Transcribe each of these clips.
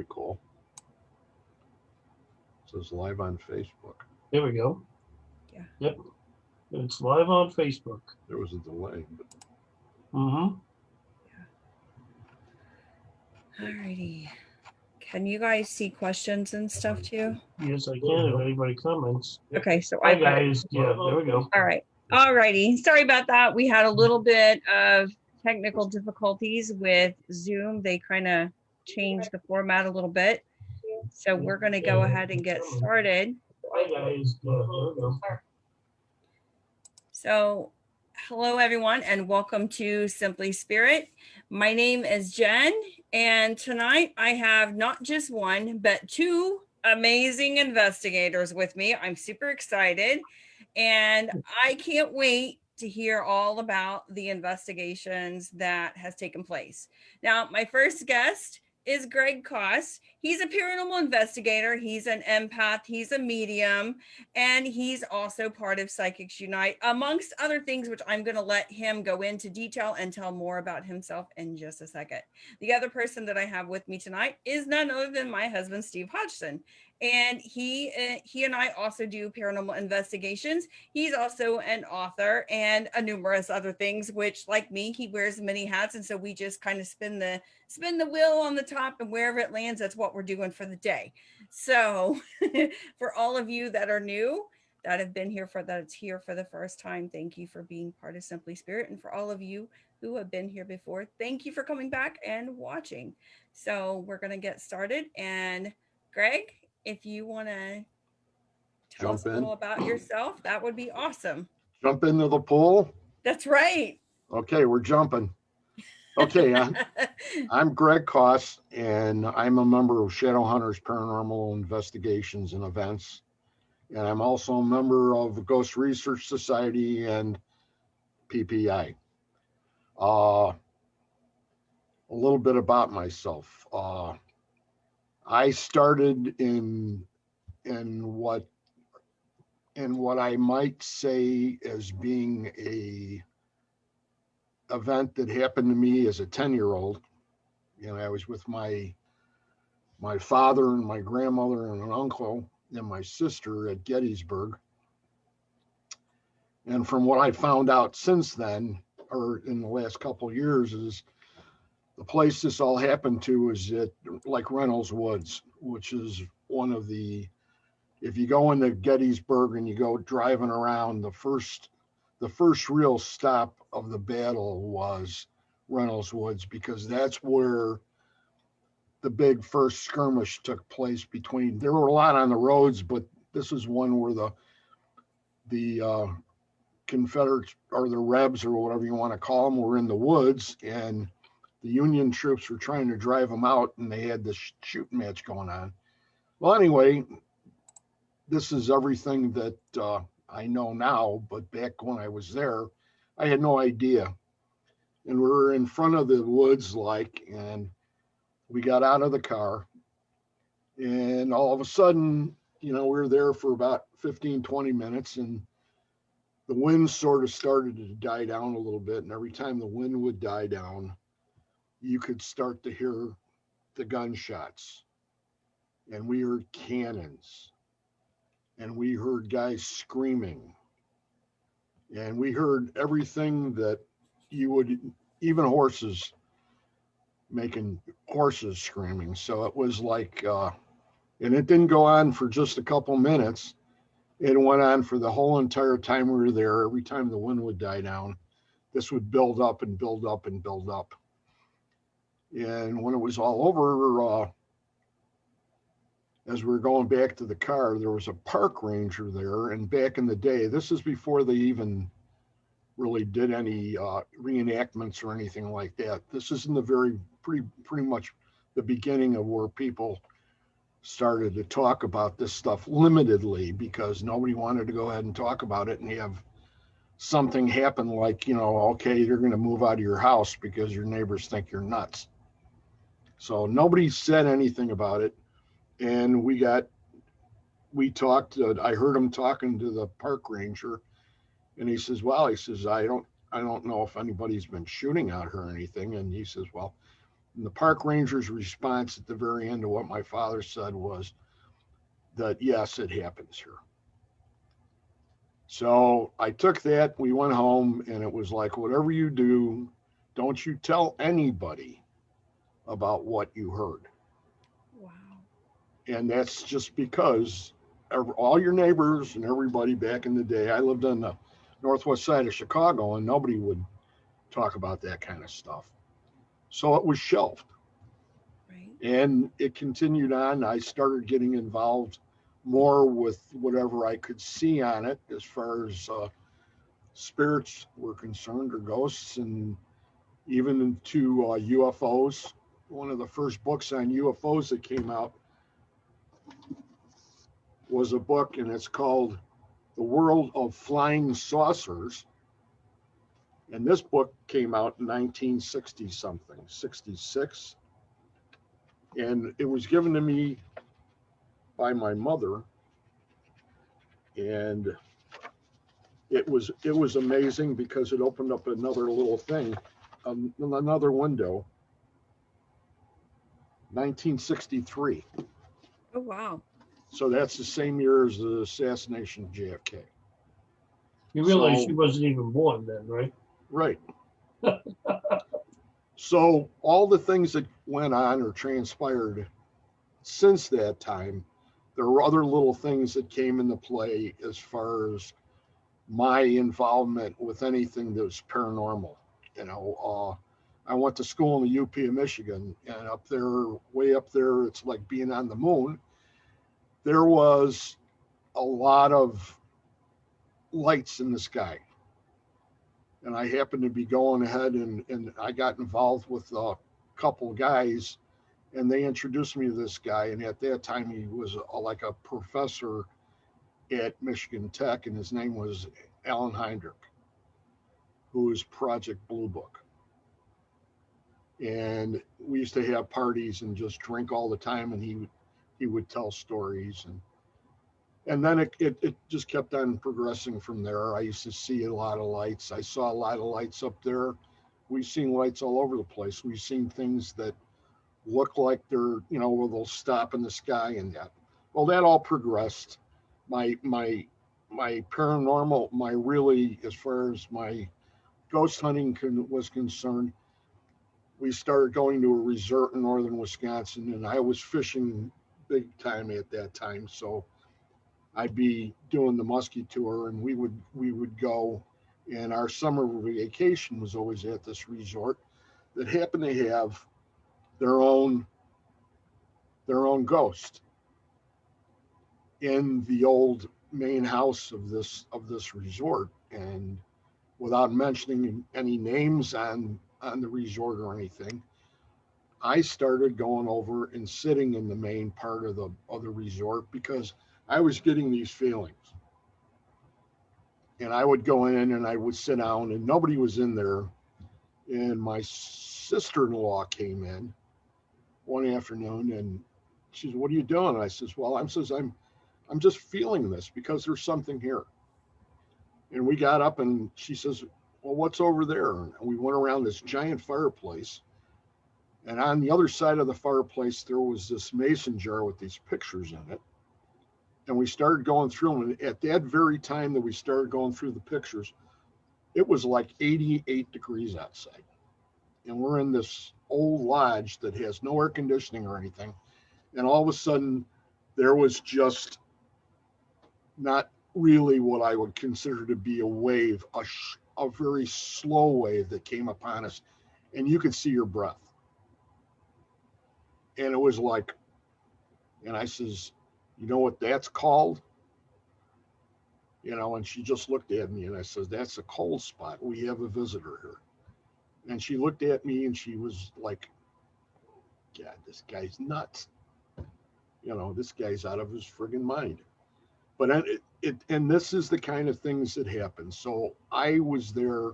very cool. It says live on Facebook. There we go. Yeah. Yep. It's live on Facebook. There was a delay. But... Mm-hmm. Alrighty. Can you guys see questions and stuff too? Yes, I can if anybody comments. Okay, so Hi, I got it. guys. Yeah, there we go. All right. Alrighty. Sorry about that. We had a little bit of technical difficulties with Zoom. They kind of changed the format a little bit. So we're going to go ahead and get started. Hi, guys. Yeah, there we go. So, hello everyone and welcome to Simply Spirit. My name is Jen and tonight I have not just one but two amazing investigators with me. I'm super excited and I can't wait to hear all about the investigations that has taken place. Now, my first guest is Greg Kos. He's a paranormal investigator. He's an empath. He's a medium. And he's also part of Psychics Unite, amongst other things, which I'm going to let him go into detail and tell more about himself in just a second. The other person that I have with me tonight is none other than my husband, Steve Hodgson. And he and I also do paranormal investigations. He's also an author and a numerous other things, which like me, he wears many hats. And so we just kind of spin the wheel on the top and wherever it lands, that's what we're doing for the day. So for all of you that are new, that have been here that's here for the first time, thank you for being part of Simply Spirit. And for all of you who have been here before, thank you for coming back and watching. So we're going to get started. And Greg, if you want to tell us a little about yourself, that would be awesome. Jump into the pool? That's right. Okay, we're jumping. Okay, I'm Greg Kos, and I'm a member of Shadowhunters Paranormal Investigations and Events. And I'm also a member of the Ghost Research Society and PPI. A little bit about myself. I started in what I might say as being a event that happened to me as a 10-year-old. I was with my father and my grandmother and an uncle and my sister at Gettysburg. And from what I found out since then, or in the last couple of years, is the place this all happened to is at like Reynolds Woods, which is one of the, if you go into Gettysburg and you go driving around, the first real stop of the battle was Reynolds Woods, because that's where the big first skirmish took place between, there were a lot on the roads, but this is one where the Confederates or the Rebs or whatever you want to call them were in the woods, and the Union troops were trying to drive them out, and they had this shooting match going on. Well, anyway, this is everything that I know now, but back when I was there, I had no idea. And we were in front of the woods, and we got out of the car, and all of a sudden, we were there for about 15, 20 minutes, and the wind sort of started to die down a little bit. And every time the wind would die down, you could start to hear the gunshots, and we heard cannons, and we heard guys screaming, and we heard everything that you would, even horses, making horses screaming. So it was like, and it didn't go on for just a couple minutes. It went on for the whole entire time we were there. Every time the wind would die down, this would build up and build up and build up. And when it was all over, as we were going back to the car, there was a park ranger there. And back in the day, this is before they even really did any reenactments or anything like that. This is in the pretty much the beginning of where people started to talk about this stuff limitedly, because nobody wanted to go ahead and talk about it and have something happen like, okay, you're going to move out of your house because your neighbors think you're nuts. So nobody said anything about it. And we talked, I heard him talking to the park ranger, and he says, well, I don't know if anybody's been shooting at her or anything. And he says, well, And the park ranger's response at the very end of what my father said was that, yes, it happens here. So I took that, we went home, and it was like, whatever you do, don't you tell anybody about what you heard. Wow. And that's just because all your neighbors and everybody back in the day, I lived on the northwest side of Chicago, and nobody would talk about that kind of stuff. So it was shelved. Right. And it continued on. I started getting involved more with whatever I could see on it as far as spirits were concerned, or ghosts, and even into UFOs. One of the first books on UFOs that came out was a book, and it's called The World of Flying Saucers. And this book came out in 1960 something, 66. And it was given to me by my mother. And it was amazing because it opened up another little thing, another window. 1963. Oh, wow. So that's the same year as the assassination of JFK. You realize So- she wasn't even born then, right? Right. So all the things that went on or transpired since that time, there were other little things that came into play as far as my involvement with anything that was paranormal. You know, I went to school in the UP of Michigan, and up there, way up there, it's like being on the moon. There was a lot of lights in the sky. And I happened to be going ahead, and I got involved with a couple guys, and they introduced me to this guy. And at that time, he was like a professor at Michigan Tech, and his name was Alan Heinrich, who was Project Blue Book. And we used to have parties and just drink all the time, and he would tell stories, and then it just kept on progressing from there. I used to see a lot of lights. I saw a lot of lights up there. We've seen lights all over the place. We've seen things that look like they're, where they'll stop in the sky and that. Well, that all progressed. My paranormal, as far as my ghost hunting was concerned, we started going to a resort in northern Wisconsin, and I was fishing big time at that time. So I'd be doing the muskie tour, and we would go, and our summer vacation was always at this resort that happened to have their own ghost in the old main house of this resort. And without mentioning any names on the resort or anything, I started going over and sitting in the main part of the resort because I was getting these feelings. And I would go in and I would sit down, and nobody was in there. And my sister-in-law came in one afternoon, and she said, "What are you doing?" And I says, "Well, I'm just feeling this because there's something here." And we got up, and she says, "Well, what's over there?" And we went around this giant fireplace. And on the other side of the fireplace, there was this mason jar with these pictures in it. And we started going through them. And at that very time that we started going through the pictures, it was like 88 degrees outside. And we're in this old lodge that has no air conditioning or anything. And all of a sudden, there was just not really what I would consider to be a wave, a very slow wave that came upon us. And you could see your breath. And it was like, and I says, "You know what that's called?" And she just looked at me, and I says, "That's a cold spot. We have a visitor here." And she looked at me, and she was like, "God, this guy's nuts. This guy's out of his friggin' mind." But and this is the kind of things that happen. So I was there.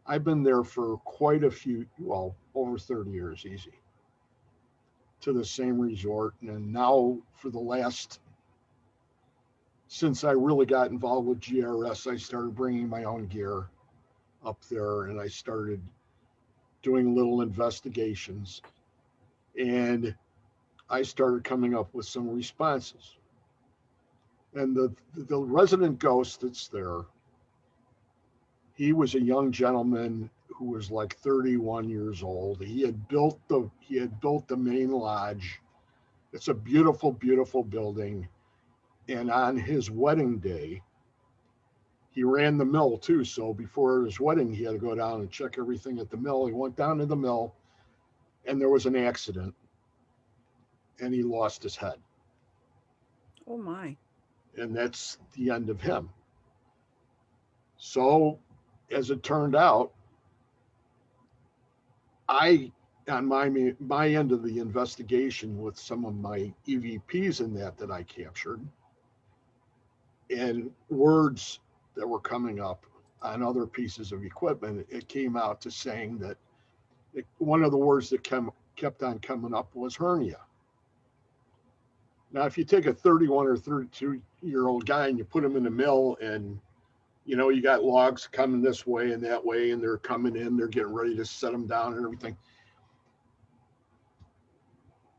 I've been there for quite a few, over 30 years, easy, to the same resort. And now since I really got involved with GRS, I started bringing my own gear up there, and I started doing little investigations, and I started coming up with some responses. And the resident ghost that's there, he was a young gentleman who was like 31 years old. He had built the main lodge. It's a beautiful, beautiful building. And on his wedding day, he ran the mill too. So before his wedding, he had to go down and check everything at the mill. He went down to the mill and there was an accident and he lost his head. Oh my. And that's the end of him. So as it turned out, I, on my end of the investigation with some of my EVPs in that I captured, and words that were coming up on other pieces of equipment, it came out to saying that one of the words that kept on coming up was hernia. Now, if you take a 31 or 32-year-old guy and you put him in the mill and, you know, you got logs coming this way and that way, and they're coming in, they're getting ready to set them down and everything.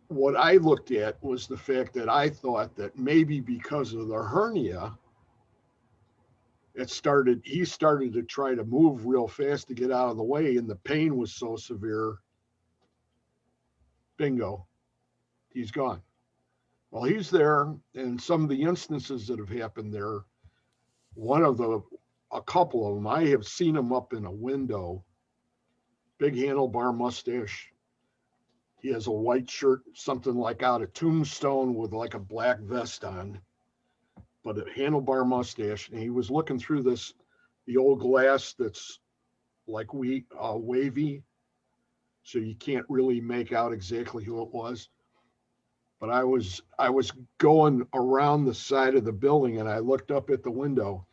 What I looked at was the fact that I thought that maybe because of the hernia, he started to try to move real fast to get out of the way, and the pain was so severe. Bingo, he's gone. Well, he's there, and some of the instances that have happened there, a couple of them, I have seen him up in a window, big handlebar mustache. He has a white shirt, something like out of Tombstone with like a black vest on, but a handlebar mustache. And he was looking through the old glass that's like wavy, so you can't really make out exactly who it was. But I was going around the side of the building and I looked up at the window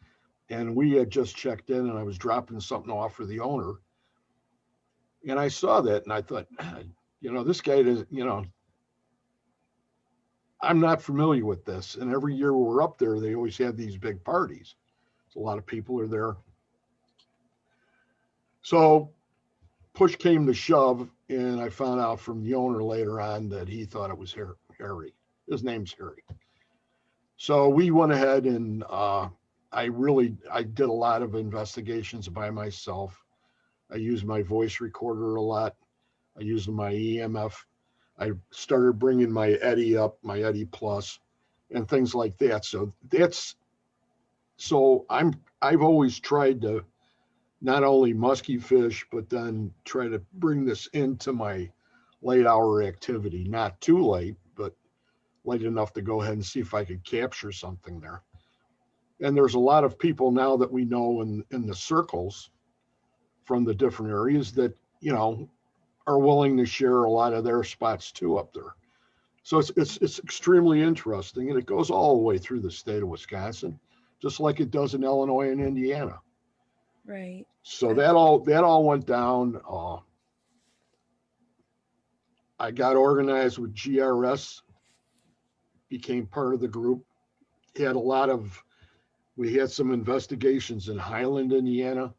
and we had just checked in and I was dropping something off for the owner. And I saw that and I thought, you know, this guy does, you know, I'm not familiar with this. And every year we're up there, they always have these big parties. So a lot of people are there. So push came to shove, and I found out from the owner later on that he thought it was Harry. His name's Harry. So we went ahead and I did a lot of investigations by myself. I used my voice recorder a lot. I used my EMF. I started bringing my Eddy up, my Eddy Plus, and things like that. I've always tried to not only musky fish, but then try to bring this into my late hour activity. Not too late, but late enough to go ahead and see if I could capture something there. And there's a lot of people now that we know in the circles from the different areas that, you know, are willing to share a lot of their spots too up there. So it's extremely interesting, and it goes all the way through the state of Wisconsin, just like it does in Illinois and Indiana. Right. So that all went down. I got organized with GRS, became part of the group. We had some investigations in Highland, Indiana,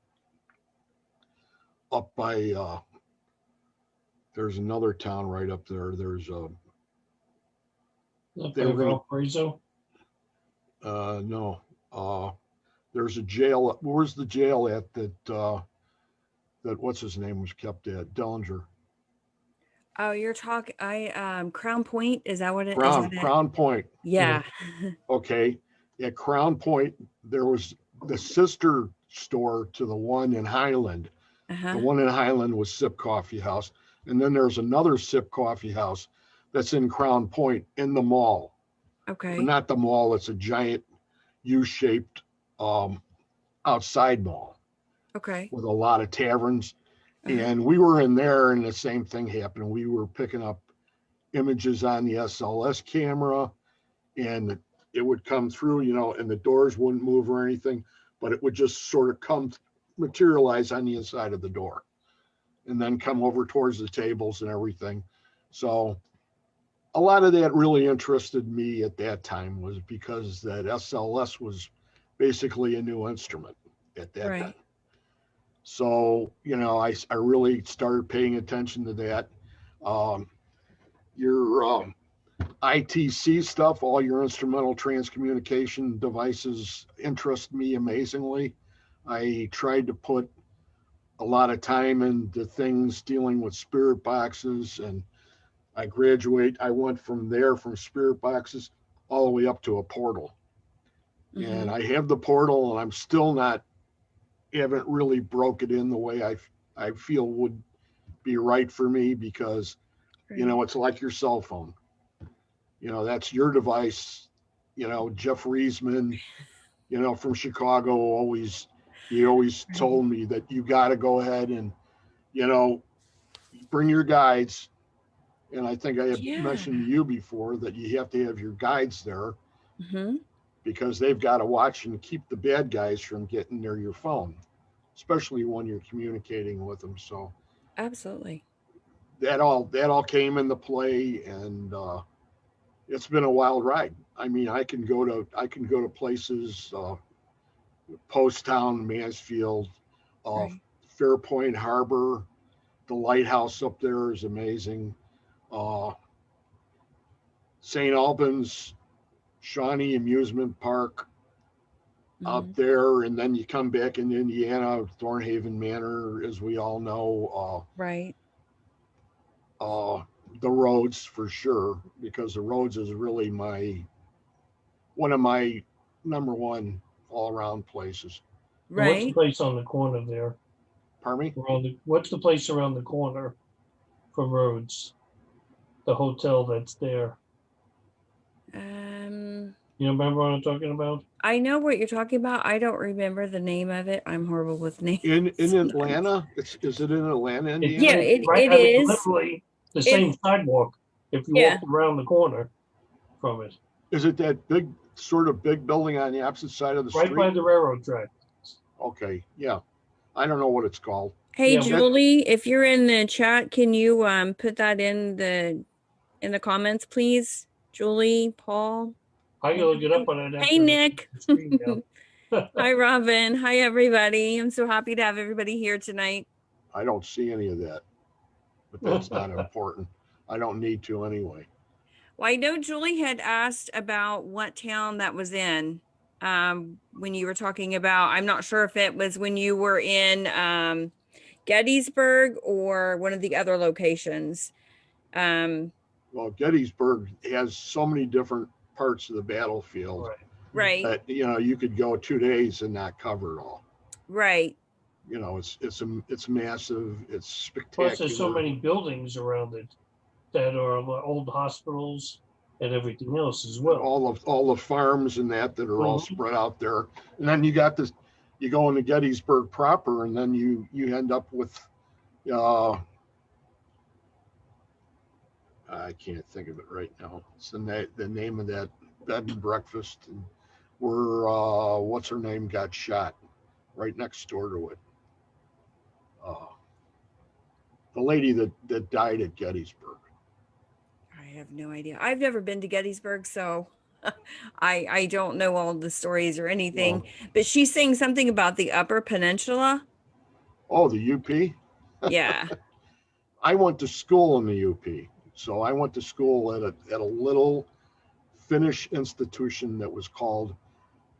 up by there's another town right up there. There's Valparaiso? No. There's a jail. Where's the jail at that what's his name was kept at? Dellinger. Oh, you're talking. Crown Point. Is that what it is? Crown Point. Yeah. Okay. At Crown Point, there was the sister store to the one in Highland. Uh-huh. The one in Highland was Sip Coffee House. And then there's another Sip Coffee House that's in Crown Point in the mall. Okay. But not the mall. It's a giant U-shaped outside mall. Okay. With a lot of taverns. Uh-huh. And we were in there and the same thing happened. We were picking up images on the SLS camera and it would come through, you know, and the doors wouldn't move or anything, but it would just sort of materialize on the inside of the door and then come over towards the tables and everything. So a lot of that really interested me at that time was because that SLS was basically a new instrument at that time. So, I really started paying attention to that. Your ITC stuff, all your instrumental transcommunication devices interest me amazingly. I tried to put a lot of time into things dealing with spirit boxes, and I went from there, from spirit boxes, all the way up to a portal. And I have the portal, and I'm still haven't really broke it in the way I feel would be right for me, because it's like your cell phone. That's your device. Jeff Reisman, from Chicago, he always told me that you got to go ahead and, bring your guides. And I think I have mentioned to you before that you have to have your guides there, because they've got to watch and keep the bad guys from getting near your phone, especially when you're communicating with them. So absolutely, that all came into play, and it's been a wild ride. I mean, I can go to places, Post Town, Mansfield, Fairpoint Harbor. The lighthouse up there is amazing. St. Albans, Shawnee Amusement Park out there, and then you come back in Indiana, Thornhaven Manor, as we all know. The roads, for sure, because the roads is really one of my number one all around places. What's the place on the corner there? Pardon me? What's the place around the corner from Rhodes? The hotel that's there. You remember what I'm talking about? I know what you're talking about. I don't remember the name of it. I'm horrible with names. In Atlanta? Is it in Atlanta, Indiana? Yeah, it is. Literally the same sidewalk if you walk around the corner from it. Is it that big building on the opposite side of the street? Right by the railroad track. Okay, yeah. I don't know what it's called. Hey, Julie, if you're in the chat, can you put that in the comments, please? Julie, Paul. I can look it up on it. Hey, Nick. Hi, Robin. Hi, everybody. I'm so happy to have everybody here tonight. I don't see any of that, but that's not important. I don't need to anyway. Well, I know Julie had asked about what town that was in when you were talking about, I'm not sure if it was when you were in Gettysburg or one of the other locations. Well, Gettysburg has so many different parts of the battlefield. Right. That, you could go 2 days and not cover it all. Right. It's massive. It's spectacular. Plus, there's so many buildings around it that are old hospitals and everything else as well. All the farms and that are all spread out there. And then you got this. You go into Gettysburg proper, and then you end up with. I can't think of it right now. It's the name of that bed and breakfast, and where what's her name got shot right next door to it. The lady that died at Gettysburg. I have no idea. I've never been to Gettysburg, so I don't know all the stories or anything. Well, but she's saying something about the Upper Peninsula. Oh, the UP? Yeah. I went to school in the UP. So I went to school at a little Finnish institution that was called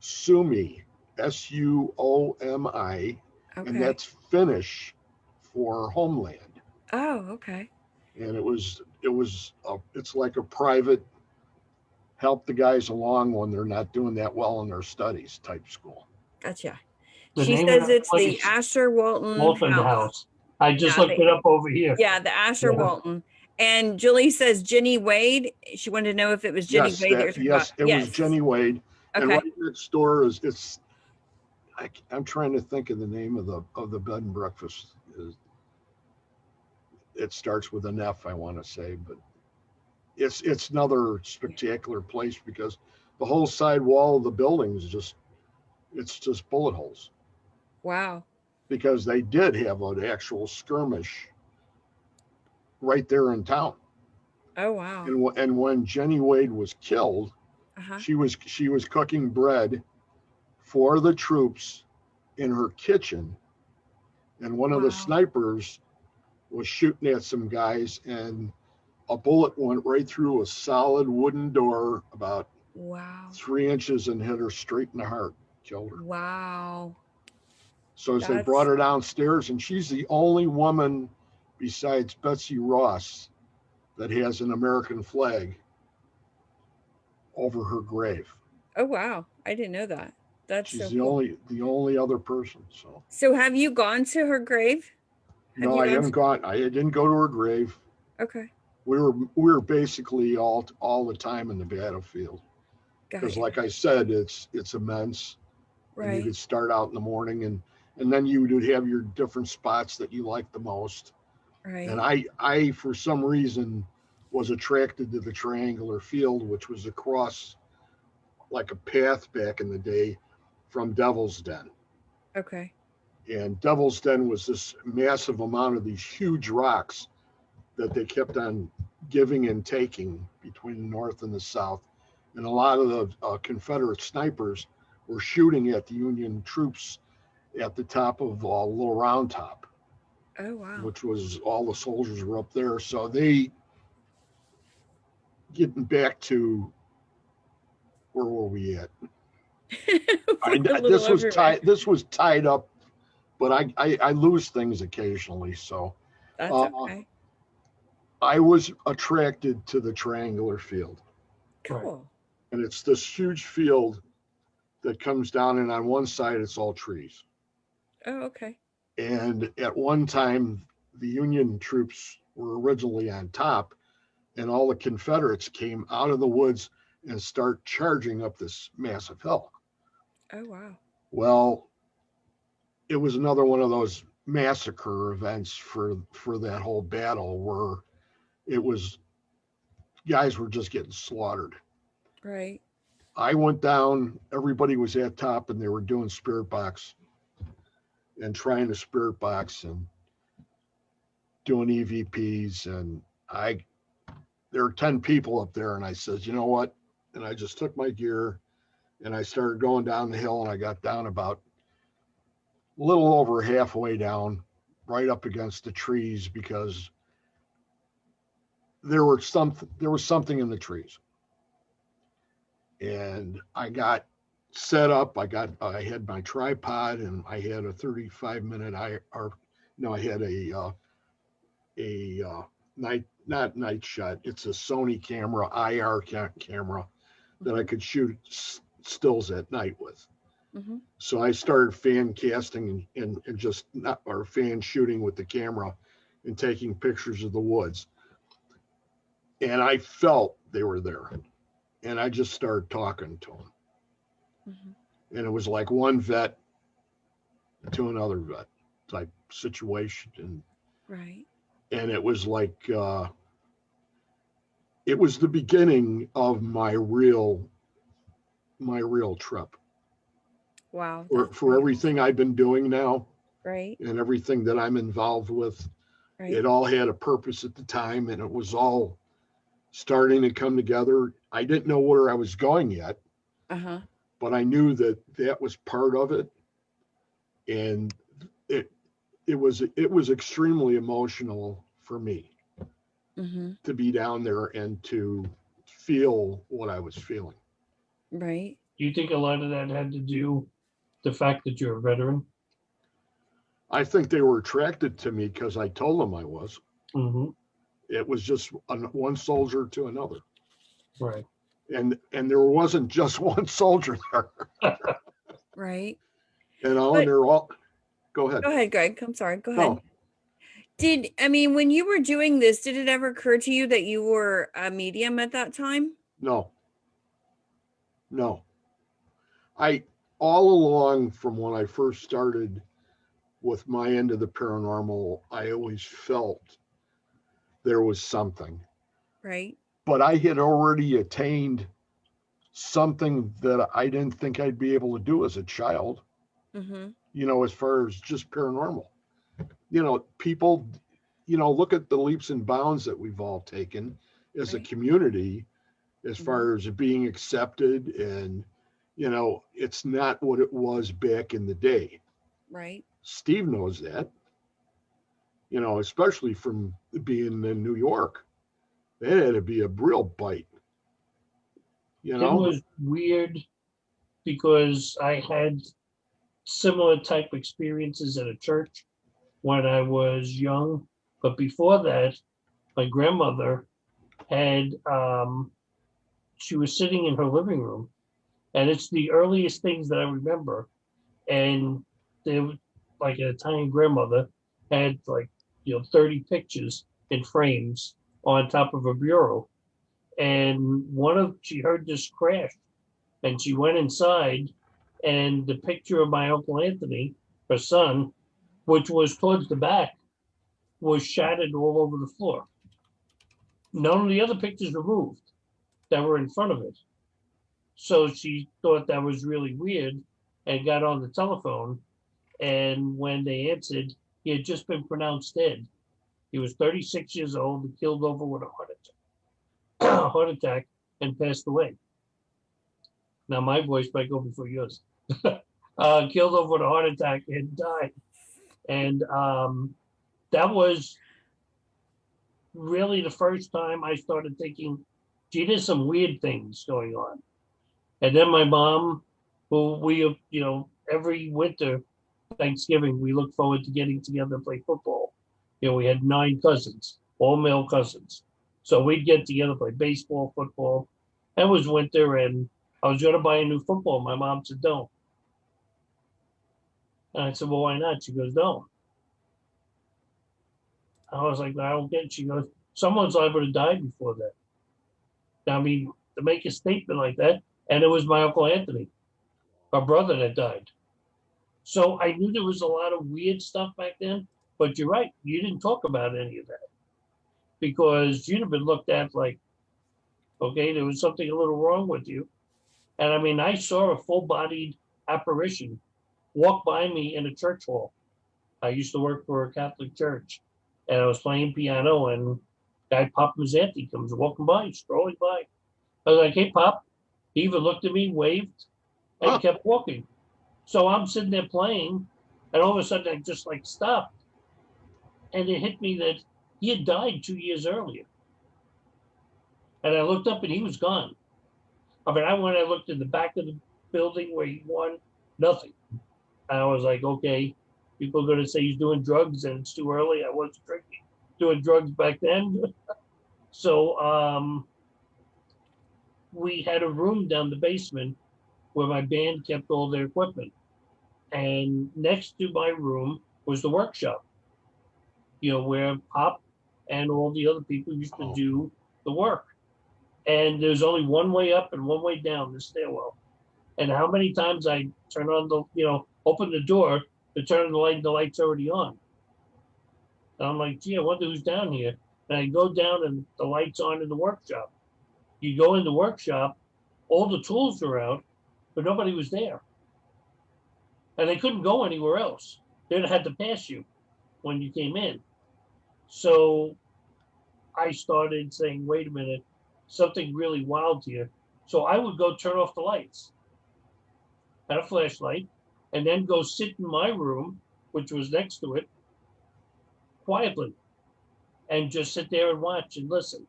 SUMI, SUOMI, and that's Finnish for homeland. Oh, okay. And it's like a private, help the guys along when they're not doing that well in their studies type school. Gotcha. She says it's the Asher Walton House. I just looked it up over here. Yeah, the Asher Walton. And Julie says Jenny Wade. She wanted to know if it was Jenny Wade. Yes, it was Jenny Wade. Okay. And right next door I'm trying to think of the name of the bed and breakfast. It starts with an F, I want to say, but it's another spectacular place because the whole side wall of the building is just bullet holes. Wow. Because they did have an actual skirmish right there in town. Oh, wow. And when Jenny Wade was killed, she was cooking bread for the troops in her kitchen, And one of Wow. the snipers was shooting at some guys, and a bullet went right through a solid wooden door about Wow. 3 inches and hit her straight in the heart, killed her. Wow. So as they That's- brought her downstairs, and she's the only woman besides Betsy Ross that has an American flag over her grave. Oh wow. I didn't know that. That's She's so the cool. only other person. So So have you gone to her grave? Have no, you I gone haven't to- gone. I didn't go to her grave. Okay. We were basically all the time in the battlefield Got because, it. like I said, it's immense. And you Right. could start out in the morning, and then you would have your different spots that you like the most. And Right. I for some reason was attracted to the triangular field, which was across like a path back in the day from Devil's Den. Okay. And Devil's Den was this massive amount of these huge rocks that they kept on giving and taking between the north and the south. And a lot of the Confederate snipers were shooting at the Union troops at the top of Little Round Top, Oh wow. which was all the soldiers were up there. So they, getting back to where were we at? We're a little everywhere. This was tied up, but I lose things occasionally. So That's uh, okay. I was attracted to the triangular field, Cool. and it's this huge field that comes down, and on one side it's all trees. Oh, okay. And at one time, the Union troops were originally on top, and all the Confederates came out of the woods and start charging up this massive hill. Oh wow. Well, it was another one of those massacre events for that whole battle where it was guys were just getting slaughtered. Right. I went down, everybody was at top, and they were doing spirit box and trying to spirit box and doing EVPs. And there were 10 people up there, and I said, you know what? And I just took my gear and I started going down the hill, and I got down about a little over halfway down, right up against the trees, because there was something in the trees. And I got set up. I had my tripod, and I had a 35-minute I had a not night shot. It's a Sony camera, IR camera that I could shoot stills at night with. Mm-hmm. So I started fan casting and just fan shooting with the camera and taking pictures of the woods. And I felt they were there. And I just started talking to them. Mm-hmm. And it was like one vet to another vet type situation. Right. And it was like, it was the beginning of my real trip. Wow. For everything I've been doing now. Right. And everything that I'm involved with. Right. It all had a purpose at the time, and it was all starting to come together. I didn't know where I was going yet, but I knew that was part of it. And it was extremely emotional for me to be down there and to feel what I was feeling. Right. Do you think a lot of that had to do the fact that you're a veteran? I think they were attracted to me because I told them I was. Mm-hmm. It was just one soldier to another. Right. And there wasn't just one soldier there. Right. And they're all, go ahead. Go ahead, Greg. I'm sorry. Go ahead. No. When you were doing this, did it ever occur to you that you were a medium at that time? No. I, all along from when I first started with my end of the paranormal, I always felt there was something. Right. But I had already attained something that I didn't think I'd be able to do as a child, as far as just paranormal. People, look at the leaps and bounds that we've all taken as a community, as far as being accepted. And, it's not what it was back in the day. Right. Steve knows that. especially from being in New York. That had to be a real bite. It was weird because I had similar type experiences at a church when I was young. But before that, my grandmother had, she was sitting in her living room, and it's the earliest things that I remember. And there, like an Italian grandmother, had 30 pictures in frames on top of a bureau. And she heard this crash, and she went inside, and the picture of my Uncle Anthony, her son, which was towards the back, was shattered all over the floor. None of the other pictures were moved that were in front of it. So she thought that was really weird and got on the telephone. And when they answered, he had just been pronounced dead. He was 36 years old and killed over with a heart attack and passed away. Now my voice might go before yours. Killed over with a heart attack and died. And that was really the first time I started thinking, gee, there's some weird things going on. And then my mom, who we, every winter, Thanksgiving, we look forward to getting together to play football. We had 9 cousins, all male cousins. So we'd get together, play baseball, football. It was winter, and I was going to buy a new football. My mom said, don't. And I said, well, why not? She goes, don't. I was like, I don't get it. She goes, someone's liable to die before that. I mean, to make a statement like that, and it was my Uncle Anthony, our brother, that died. So I knew there was a lot of weird stuff back then, but you're right. You didn't talk about any of that because you'd have been looked at like, okay, there was something a little wrong with you. And I mean, I saw a full-bodied apparition walk by me in a church hall. I used to work for a Catholic church, and I was playing piano, and guy Pop Mazzanti comes walking by, strolling by. I was like, hey, Pop. He even looked at me, waved, and kept walking. So I'm sitting there playing, and all of a sudden I just stopped. And it hit me that he had died 2 years earlier. And I looked up and he was gone. I mean, I looked in the back of the building where he won, nothing. And I was like, okay, people are going to say he's doing drugs and it's too early. I wasn't doing drugs back then. So we had a room down the basement where my band kept all their equipment. And next to my room was the workshop, where Pop and all the other people used to do the work. And there's only one way up and one way down the stairwell. And how many times I turn on open the door to turn on the light, and the light's already on. And I'm like, gee, I wonder who's down here. And I go down and the light's on in the workshop. You go in the workshop, all the tools were out, but nobody was there. And they couldn't go anywhere else. They'd had to pass you when you came in. So I started saying, wait a minute, something really wild here. So I would go turn off the lights, had a flashlight, and then go sit in my room, which was next to it, quietly, and just sit there and watch and listen.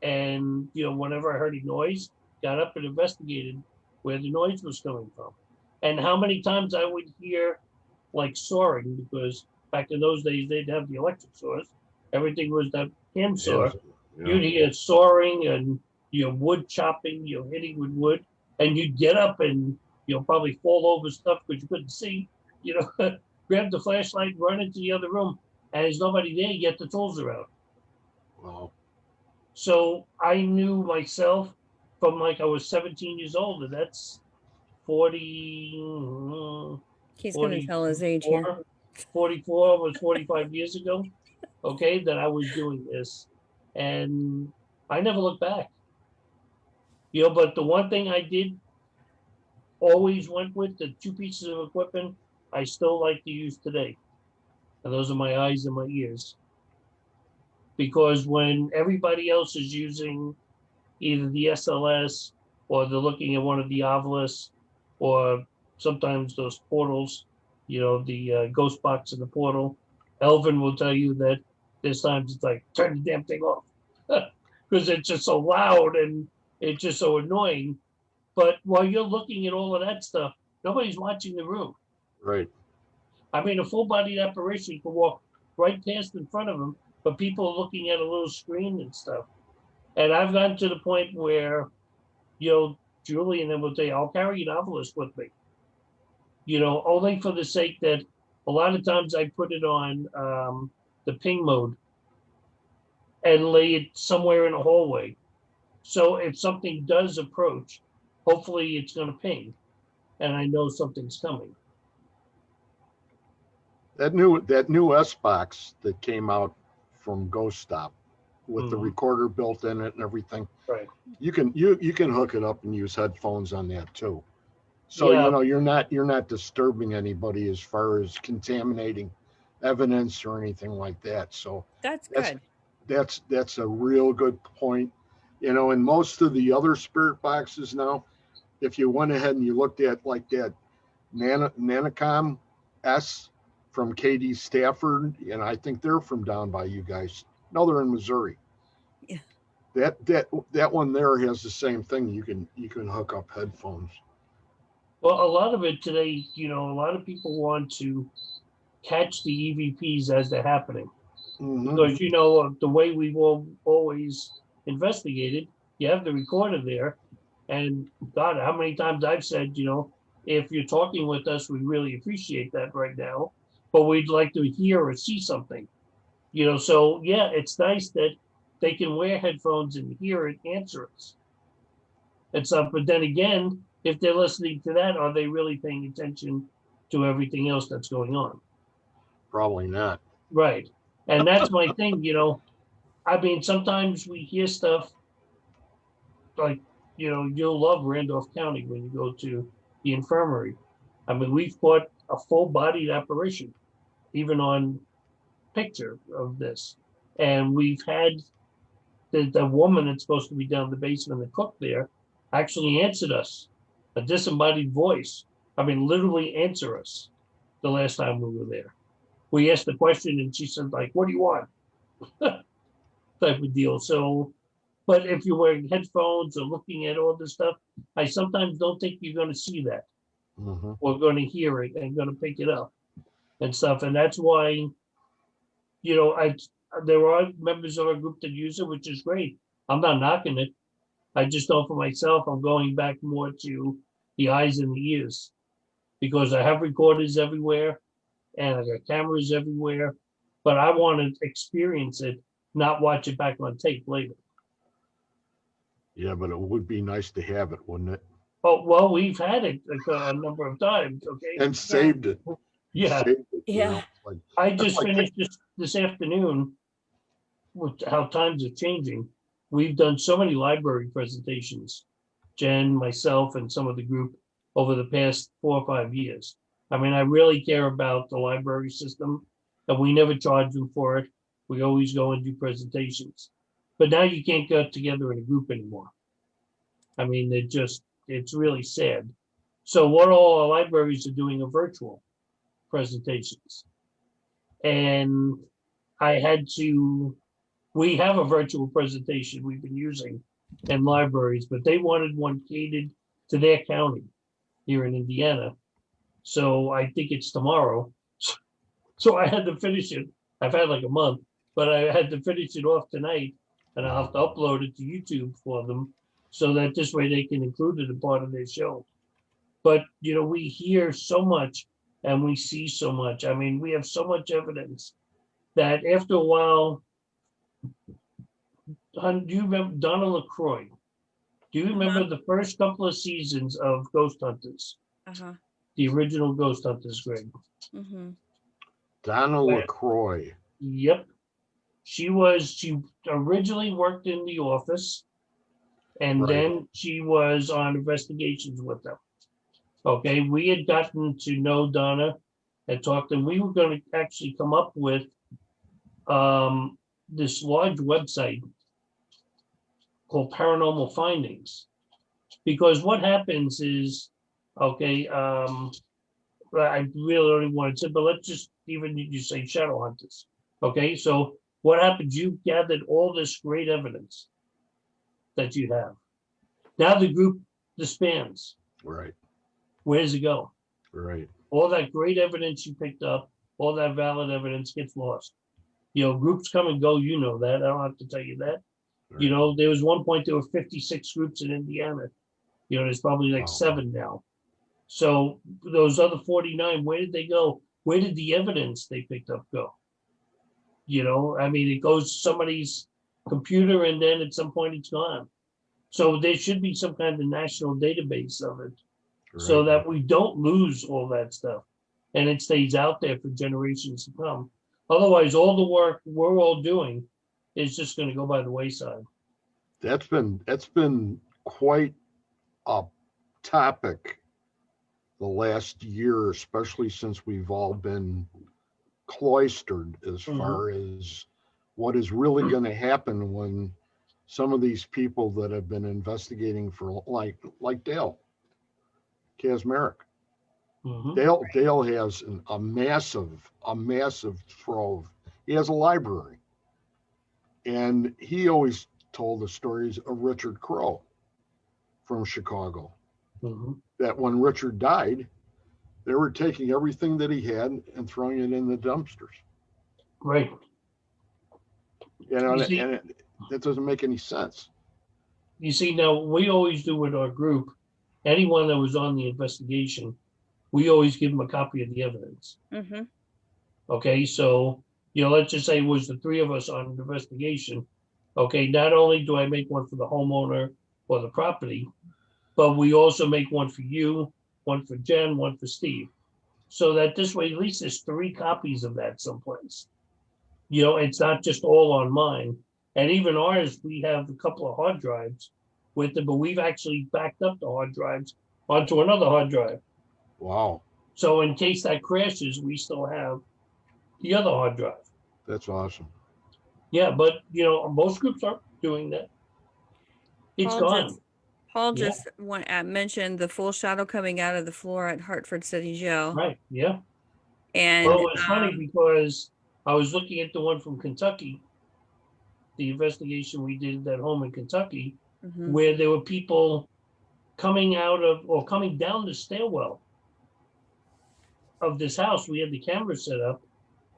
And, whenever I heard a noise, got up and investigated where the noise was coming from. And how many times I would hear soaring, because back in those days, they'd have the electric saws. Everything was that hand saw. Yeah. You'd hear soaring and, wood chopping, hitting with wood. And you'd get up and, probably fall over stuff because you couldn't see, grab the flashlight, run into the other room. And there's nobody there, yet the tools are out. Wow. So I knew myself from I was 17 years old, and that's 40. He's going to tell his age here. 44 was 45 years ago, okay, that I was doing this. And I never looked back. But the one thing I did always went with, the 2 pieces of equipment I still like to use today. And those are my eyes and my ears. Because when everybody else is using either the SLS or they're looking at one of the ovulas or sometimes those portals, the ghost box in the portal, Elvin will tell you that there's times it's like, turn the damn thing off. Because it's just so loud and it's just so annoying. But while you're looking at all of that stuff, nobody's watching the room. Right. I mean, a full-bodied apparition can walk right past in front of them, but people are looking at a little screen and stuff. And I've gotten to the point where, Julie and them will tell you, I'll carry a novelist with me. Only for the sake that a lot of times I put it on the ping mode and lay it somewhere in a hallway. So if something does approach, hopefully it's going to ping and I know something's coming. That new S box that came out from Ghost Stop with the recorder built in it and everything. Right. You can hook it up and use headphones on that too. So you're not disturbing anybody as far as contaminating evidence or anything like that. So That's good. That's a real good point. In most of the other spirit boxes now, if you went ahead and you looked at like that Nanocom S from Katie Stafford, and I think they're from down by you guys. No, they're in Missouri. Yeah. That one there has the same thing. You can hook up headphones. Well, a lot of it today, a lot of people want to catch the EVPs as they're happening. Mm-hmm. Because, the way we've always investigated, you have the recorder there. And God, how many times I've said, if you're talking with us, we really appreciate that right now, but we'd like to hear or see something. So yeah, it's nice that they can wear headphones and hear it answer us and stuff. But then again, if they're listening to that, are they really paying attention to everything else that's going on? Probably not. Right. And that's my thing, I mean, sometimes we hear stuff like, you'll love Randolph County when you go to the infirmary. I mean, we've caught a full-bodied apparition, even on picture of this. And we've had the woman that's supposed to be down in the basement, the cook there, actually answered us. A disembodied voice. I mean, literally answer us the last time we were there. We asked the question and she said, like, what do you want? Type of deal. So, but if you're wearing headphones or looking at all this stuff, I sometimes don't think you're going to see that. Mm-hmm. Or going to hear it and going to pick it up and stuff. And that's why, there are members of our group that use it, which is great. I'm not knocking it. I just know for myself, I'm going back more to the eyes and the ears because I have recorders everywhere and I got cameras everywhere, but I want to experience it, not watch it back on tape later. Yeah, but it would be nice to have it, wouldn't it? Oh, well, we've had it a number of times, okay? And saved it. Yeah. Saved it, Yeah. I just finished this afternoon with how times are changing. We've done so many library presentations, Jen, myself, and some of the group over the past 4 or 5 years. I mean, I really care about the library system, and we never charge them for it. We always go and do presentations. But now you can't get together in a group anymore. I mean, it's really sad. So what all our libraries are doing are virtual presentations. And we have a virtual presentation we've been using in libraries, but they wanted one catered to their county here in Indiana. So I think it's tomorrow. So I had to finish it. I've had like a month, but I had to finish it off tonight and I'll have to upload it to YouTube for them so that this way they can include it as part of their show. But, we hear so much and we see so much. I mean, we have so much evidence that after a while, do you remember Donna LaCroix? Do you remember the first couple of seasons of Ghost Hunters? Uh-huh. The original Ghost Hunters, Greg. Mm-hmm. Donna LaCroix. Yep. She originally worked in the office and then she was on investigations with them. Okay, we had gotten to know Donna and talked, and we were going to actually come up with this large website called Paranormal Findings. Because what happens is, I really don't even want to say, but let's just even you say shadow hunters. Okay, so what happens? You gathered all this great evidence that you have. Now the group disbands. Right. Where does it go? Right. All that great evidence you picked up, all that valid evidence gets lost. You know, groups come and go. You know that. I don't have to tell you that. Right. You know, there was one point there were 56 groups in Indiana. You know, there's probably like 7 now. So those other 49, where did they go? Where did the evidence they picked up go? You know, I mean, it goes to somebody's computer and then at some point it's gone. So there should be some kind of national database of it so that we don't lose all that stuff and it stays out there for generations to come. Otherwise, all the work we're all doing is just going to go by the wayside. That's been quite a topic the last year, especially since we've all been cloistered as far as what is really going to happen when some of these people that have been investigating for like Dale Kaczmarek. Dale has a massive trove. He has a library, and he always told the stories of Richard Crowe from Chicago. That when Richard died, they were taking everything that he had and throwing it in the dumpsters. Right. You know, and it doesn't make any sense. You see, now we always do with our group, anyone that was on the investigation, we always give them a copy of the evidence. Okay, so, you know, let's just say it was the 3 of us on the investigation. Okay, not only do I make one for the homeowner or the property, but we also make one for you, one for Jen, one for Steve. So that this way, at least there's 3 copies of that someplace. You know, it's not just all on mine. And even ours, we have a couple of hard drives with it, but we've actually backed up the hard drives onto another hard drive. Wow. So in case that crashes, we still have the other hard drive. That's awesome. Yeah, but, you know, most groups aren't doing that. It's gone. Paul just mentioned the full shadow coming out of the floor at Hartford City Jail. Right, yeah. And well, it's funny because I was looking at the one from Kentucky, the investigation we did at home in Kentucky, where there were people coming out of or coming down the stairwell of this house. We had the camera set up,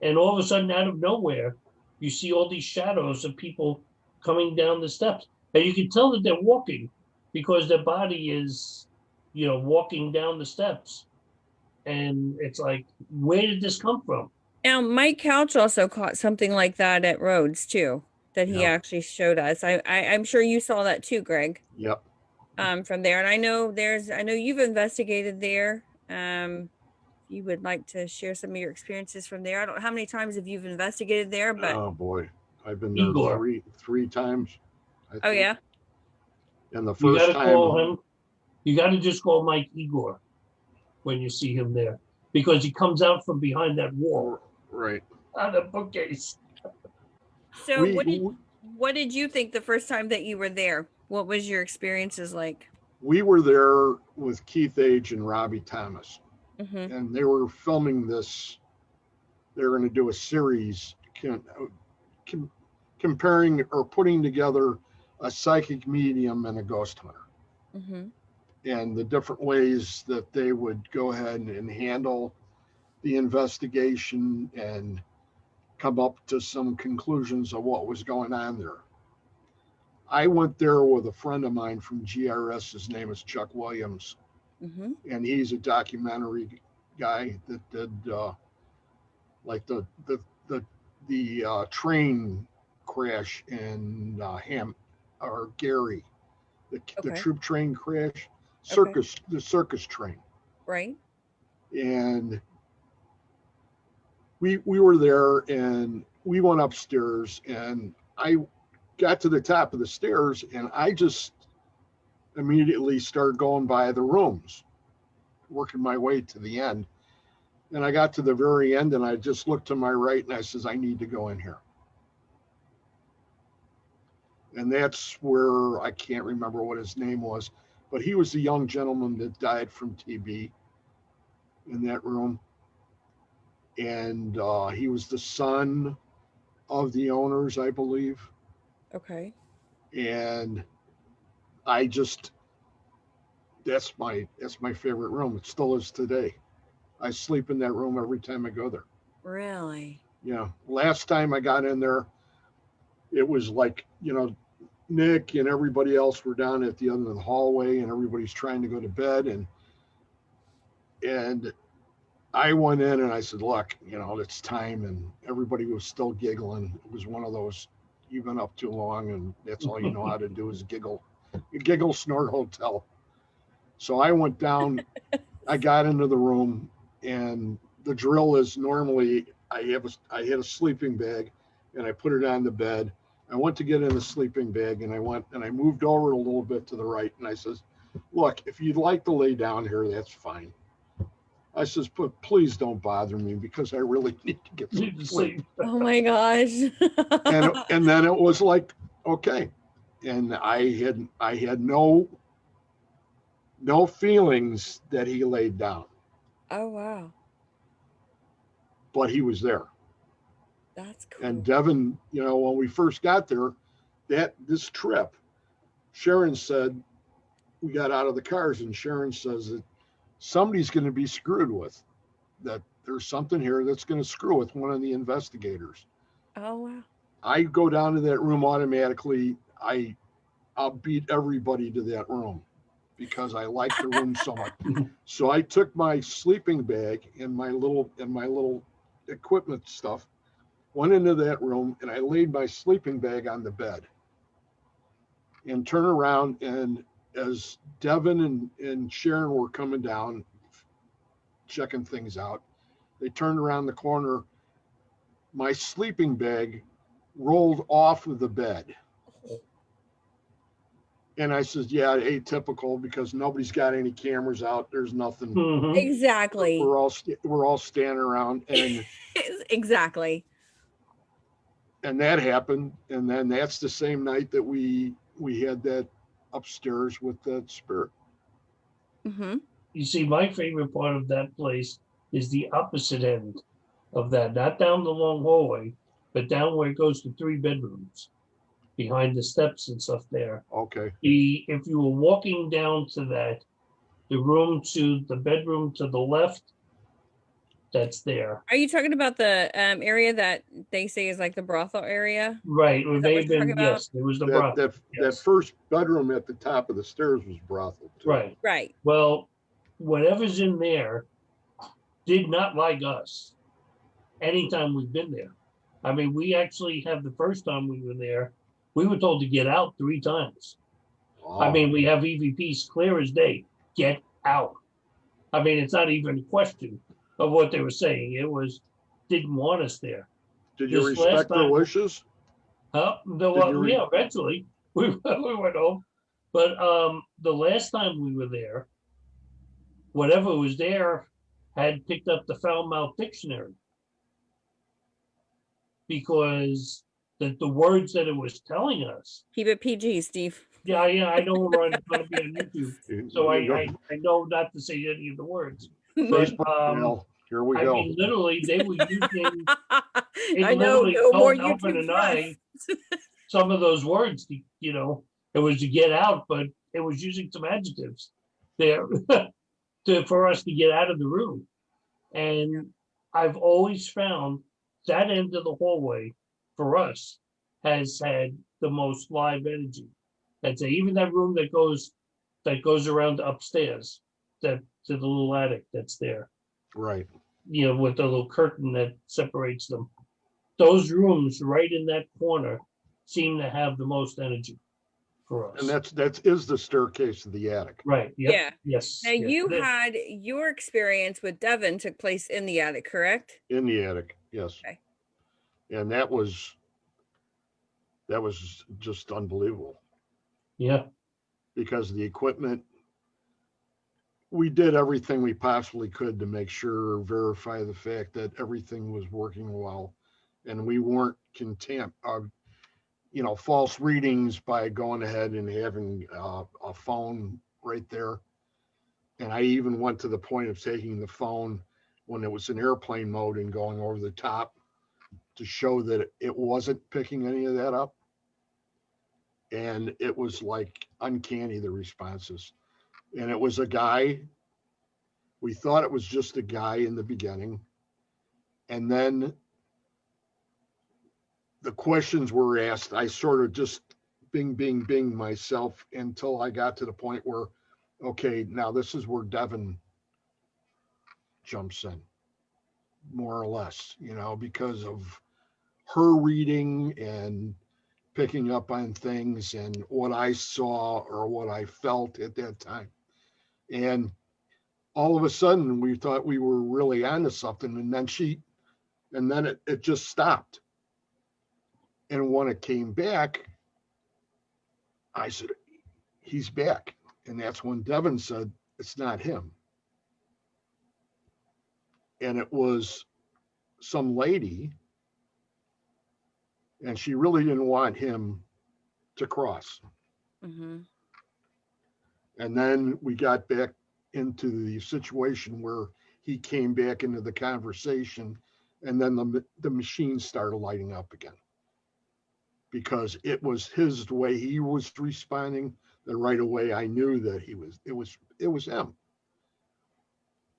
and all of a sudden, out of nowhere, you see all these shadows of people coming down the steps. And you can tell that they're walking because their body is, you know, walking down the steps. And it's like, where did this come from? Now, Mike Couch also caught something like that at Rhodes too, that he actually showed us. I'm sure you saw that too, Greg. Yep. From there, and I know you've investigated there. You would like to share some of your experiences from there. I don't know how many times have you investigated there, but oh boy, I've been there three times. Oh yeah. And the first time, call him. You got to just call Mike Igor when you see him there, because he comes out from behind that wall. Right. On the bookcase. So what did you think the first time that you were there? What was your experiences like? We were there with Keith Age and Robbie Thomas, and they were filming this. They're going to do a series comparing or putting together a psychic medium and a ghost hunter, and the different ways that they would go ahead and handle the investigation and come up to some conclusions of what was going on there. I went there with a friend of mine from GRS. His name is Chuck Williams, and he's a documentary guy that did like the train crash in Gary, the troop train crash, the circus train. Right. And we were there, and we went upstairs, and I got to the top of the stairs, and I just immediately started going by the rooms, working my way to the end. And I got to the very end, and I just looked to my right, and I says, I need to go in here. And that's where, I can't remember what his name was, but he was the young gentleman that died from TB. in that room. And he was the son of the owners, I believe. Okay. And I just, that's my favorite room. It still is today. I sleep in that room every time I go there. Really? Yeah. Last time I got in there, it was like, Nick and everybody else were down at the end of the hallway, and everybody's trying to go to bed. And I went in and I said, look, it's time. And everybody was still giggling. It was one of those, you've been up too long and that's all you know how to do is giggle. Giggle, snort, hotel. So I went down, I got into the room, and the drill is normally I had a sleeping bag and I put it on the bed. I went to get in the sleeping bag and I moved over a little bit to the right, and I says, look, if you'd like to lay down here, that's fine. I says, but please don't bother me because I really need to get some sleep. Oh my gosh. And then it was like, okay. And I had no feelings that he laid down, Oh wow. but he was there. That's cool. And Devin, when we first got there, this trip, Sharon said, we got out of the cars and Sharon says that somebody's going to be screwed with, that there's something here that's going to screw with one of the investigators. Oh wow. I go down to that room automatically. I'll beat everybody to that room because I like the room so much. So I took my sleeping bag and my little equipment stuff, went into that room, and I laid my sleeping bag on the bed and turned around, and as Devin and Sharon were coming down, checking things out, they turned around the corner. My sleeping bag rolled off of the bed. And I says, yeah, atypical because nobody's got any cameras out. There's nothing. Mhm. Exactly. We're all standing around, and exactly. And that happened. And then that's the same night that we had that upstairs with that spirit. Mm-hmm. You see, my favorite part of that place is the opposite end of that, not down the long hallway, but down where it goes to 3 bedrooms, behind the steps and stuff there. Okay. If you were walking down to that, the bedroom to the left, that's there. Are you talking about the area that they say is like the brothel area? Right. It may have been, talking about? yes, it was the brothel. That first bedroom at the top of the stairs was brothel too. Right. Right. Well, whatever's in there did not like us anytime we've been there. I mean, we actually have the first time we were there, we were told to get out 3 times. Wow. I mean, we have EVPs clear as day. Get out. I mean, it's not even a question of what they were saying. It was, didn't want us there. Did you This last respect their time- wishes? Huh? Yeah, eventually we went home. But the last time we were there, whatever was there had picked up the foul mouth dictionary, because the words that it was telling us. Keep it PG, Steve. Yeah, I know we're going to be on YouTube, so I know not to say any of the words. But here we go. I mean, literally, they were using. I know. No more Alvin YouTube and for I, us. some of those words, it was to get out, but it was using some adjectives there for us to get out of the room. And I've always found that end of the hallway for us has had the most live energy. I'd say even that room that goes around upstairs, to the little attic that's there. Right. With the little curtain that separates them. Those rooms right in that corner seem to have the most energy for us. And that is the staircase to the attic. Right. Yep. Yeah. Yes. Now you had your experience with Devin took place in the attic, correct? In the attic, yes. Okay. And that was just unbelievable. Yeah. Because the equipment, we did everything we possibly could to make sure, verify the fact that everything was working well, and we weren't content of, false readings by going ahead and having a phone right there. And I even went to the point of taking the phone when it was in airplane mode and going over the top to show that it wasn't picking any of that up. And it was like uncanny, the responses. And it was a guy. We thought it was just a guy in the beginning. And then the questions were asked. I sort of just bing myself until I got to the point where, okay, now this is where Devin jumps in, more or less, because of her reading and picking up on things and what I saw or what I felt at that time. And all of a sudden we thought we were really onto something. And then it just stopped. And when it came back, I said, he's back. And that's when Devin said, it's not him. And it was some lady, and she really didn't want him to cross. Mm-hmm. And then we got back into the situation where he came back into the conversation, and then the machine started lighting up again. Because it was the way he was responding, that right away I knew that it was him.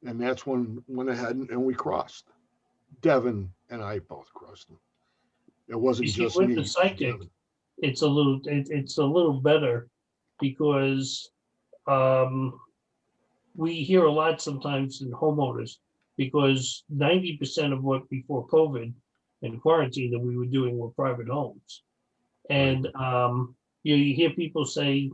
And that's when went ahead and we crossed. Devin and I both crossed him. It wasn't just with me. the psychic, Devin. it's a little better because we hear a lot sometimes in homeowners, because 90% of what before COVID and quarantine that we were doing were private homes. And you hear people say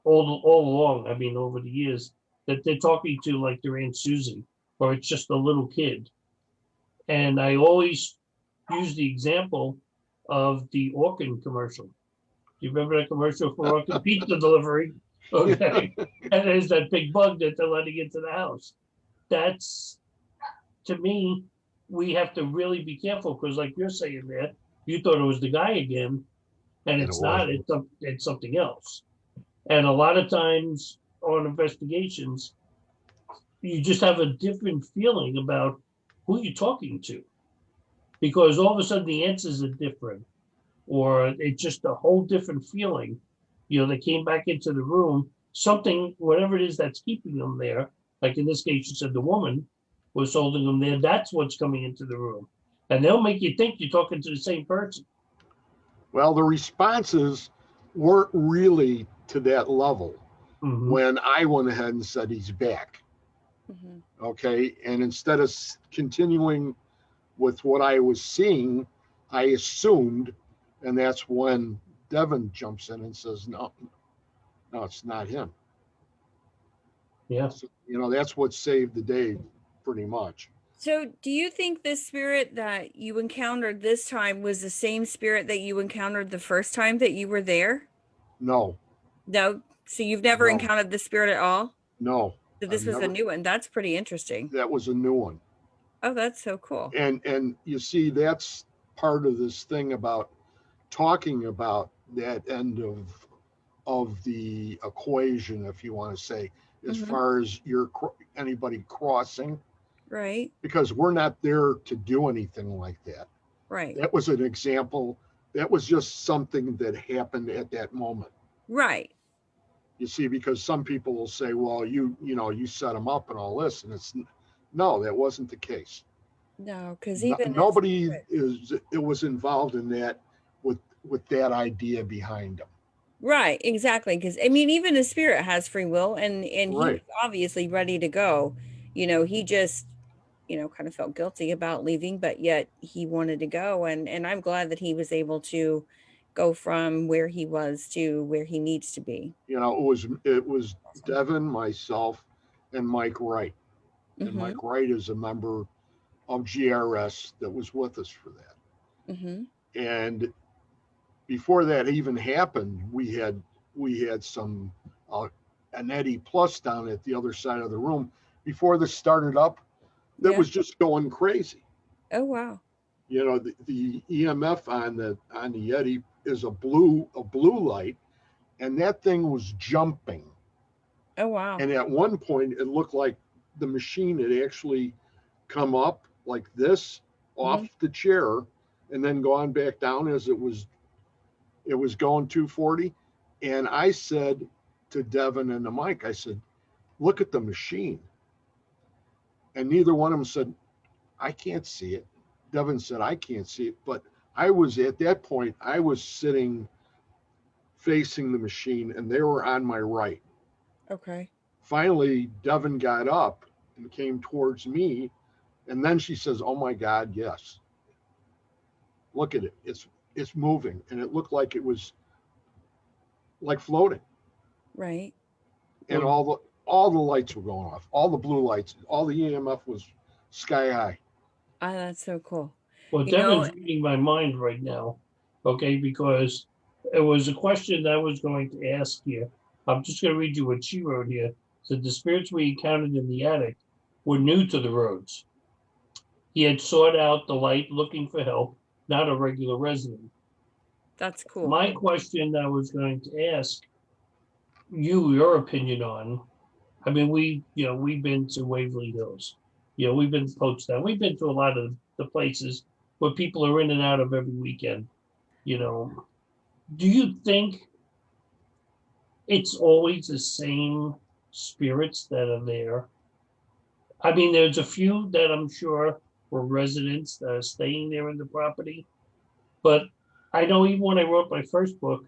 all along, I mean, over the years, that they're talking to like their Aunt Susie, or it's just a little kid. And I always use the example of the Orkin commercial. Do you remember that commercial for Orkin pizza delivery? Okay. And there's that big bug that they're letting into the house. That's, to me, we have to really be careful, because like you're saying there, you thought it was the guy again, and it's not, it's something else. And a lot of times on investigations, you just have a different feeling about who you're talking to, because all of a sudden the answers are different, or it's just a whole different feeling. They came back into the room, something, whatever it is that's keeping them there, like in this case, you said the woman was holding them there, that's what's coming into the room. And they'll make you think you're talking to the same person. Well, the responses weren't really to that level when I went ahead and said he's back. Mm-hmm. Okay. And instead of continuing with what I was seeing, I assumed, and that's when Devin jumps in and says, no, it's not him. Yeah. So, that's what saved the day pretty much. So do you think this spirit that you encountered this time was the same spirit that you encountered the first time that you were there? No. No? So you've never encountered the spirit at all? No. So this was a new one. That's pretty interesting. That was a new one. Oh, that's so cool. And you see, that's part of this thing about talking about that end of the equation, if you want to say, as far as anybody crossing. Right. Because we're not there to do anything like that. Right. That was an example. That was just something that happened at that moment. Right. You see, because some people will say, well, you set them up and all this, and no, that wasn't the case. No, because even nobody was involved in that with that idea behind them. Right, exactly. Because I mean, even a spirit has free will, and right. He was obviously ready to go. He just kind of felt guilty about leaving, but yet he wanted to go, and I'm glad that he was able to go from where he was to where he needs to be. It was Devin, myself, and Mike Wright. And Mike Wright is a member of GRS that was with us for that. And before that even happened, we had some an Eddie Plus down at the other side of the room before this started up that was just going crazy. Oh wow. The EMF on the Yeti is a blue light, and that thing was jumping Oh, wow. And at one point, it looked like the machine had actually come up like this off the chair and then gone back down as it was going 240. And I said to Devin and the Mike, I said, look at the machine. And neither one of them said, I can't see it. Devin said, I can't see it. But I was at that point, I was sitting facing the machine and they were on my right. Okay. Finally, Devin got up and came towards me. And then she says, oh my God, yes. Look at it. It's moving. And it looked like it was like floating. Right. And all the lights were going off, all the blue lights, all the EMF was sky high. Ah, that's so cool. Well, You know- Devin's reading my mind right now, okay, because it was a question that I was going to ask you. I'm just going to read you what she wrote here. Said the spirits we encountered in the attic were new to the roads. He had sought out the light looking for help, not a regular resident. That's cool. My question that I was going to ask you, your opinion on, I mean, we've been to Waverly Hills. We've been to Poachtown. We've been to a lot of the places where people are in and out of every weekend. Do you think it's always the same spirits that are there? I mean, there's a few that I'm sure were residents that are staying there in the property. But I know even when I wrote my first book,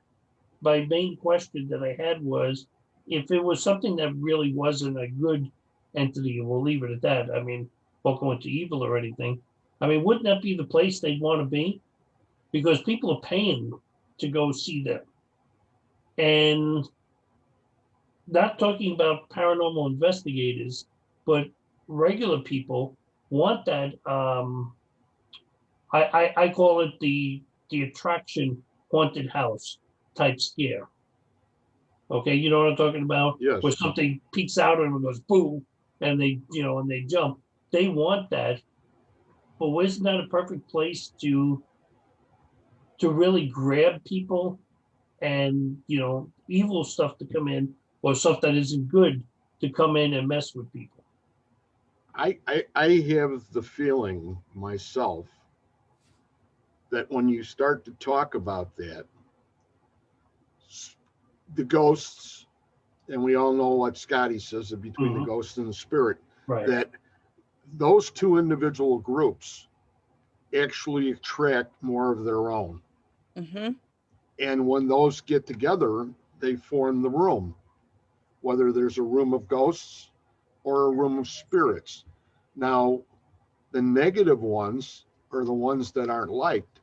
my main question that I had was, if it was something that really wasn't a good entity, and we'll leave it at that. I mean, won't go into evil or anything. I mean, wouldn't that be the place they'd want to be? Because people are paying to go see them. And not talking about paranormal investigators, but regular people want that. I call it the attraction haunted house type scare. Okay, you know what I'm talking about? Yes. Where something peeks out and it goes boom, and they jump. They want that, but wasn't that a perfect place to really grab people and evil stuff to come in, or stuff that isn't good to come in and mess with people? I have the feeling myself that when you start to talk about that, the ghosts, and we all know what Scotty says between the ghost and the spirit, Right. that those two individual groups actually attract more of their own. Mm-hmm. And when those get together, they form the room, whether there's a room of ghosts or a room of spirits. Now, the negative ones, or the ones that aren't liked,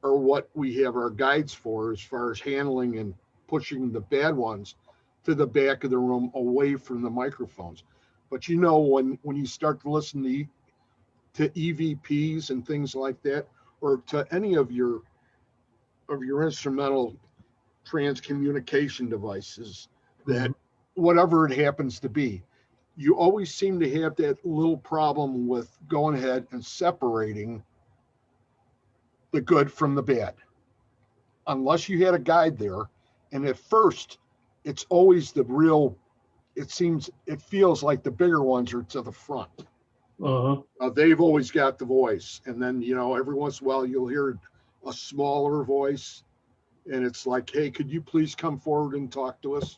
are what we have our guides for as far as handling and pushing the bad ones to the back of the room away from the microphones. But when you start to listen to EVPs and things like that, or to any of your instrumental transcommunication devices, that whatever it happens to be, you always seem to have that little problem with going ahead and separating the good from the bad, unless you had a guide there. And at first, it's always it feels like the bigger ones are to the front. They've always got the voice. And then, every once in a while you'll hear a smaller voice, and it's like, hey, could you please come forward and talk to us?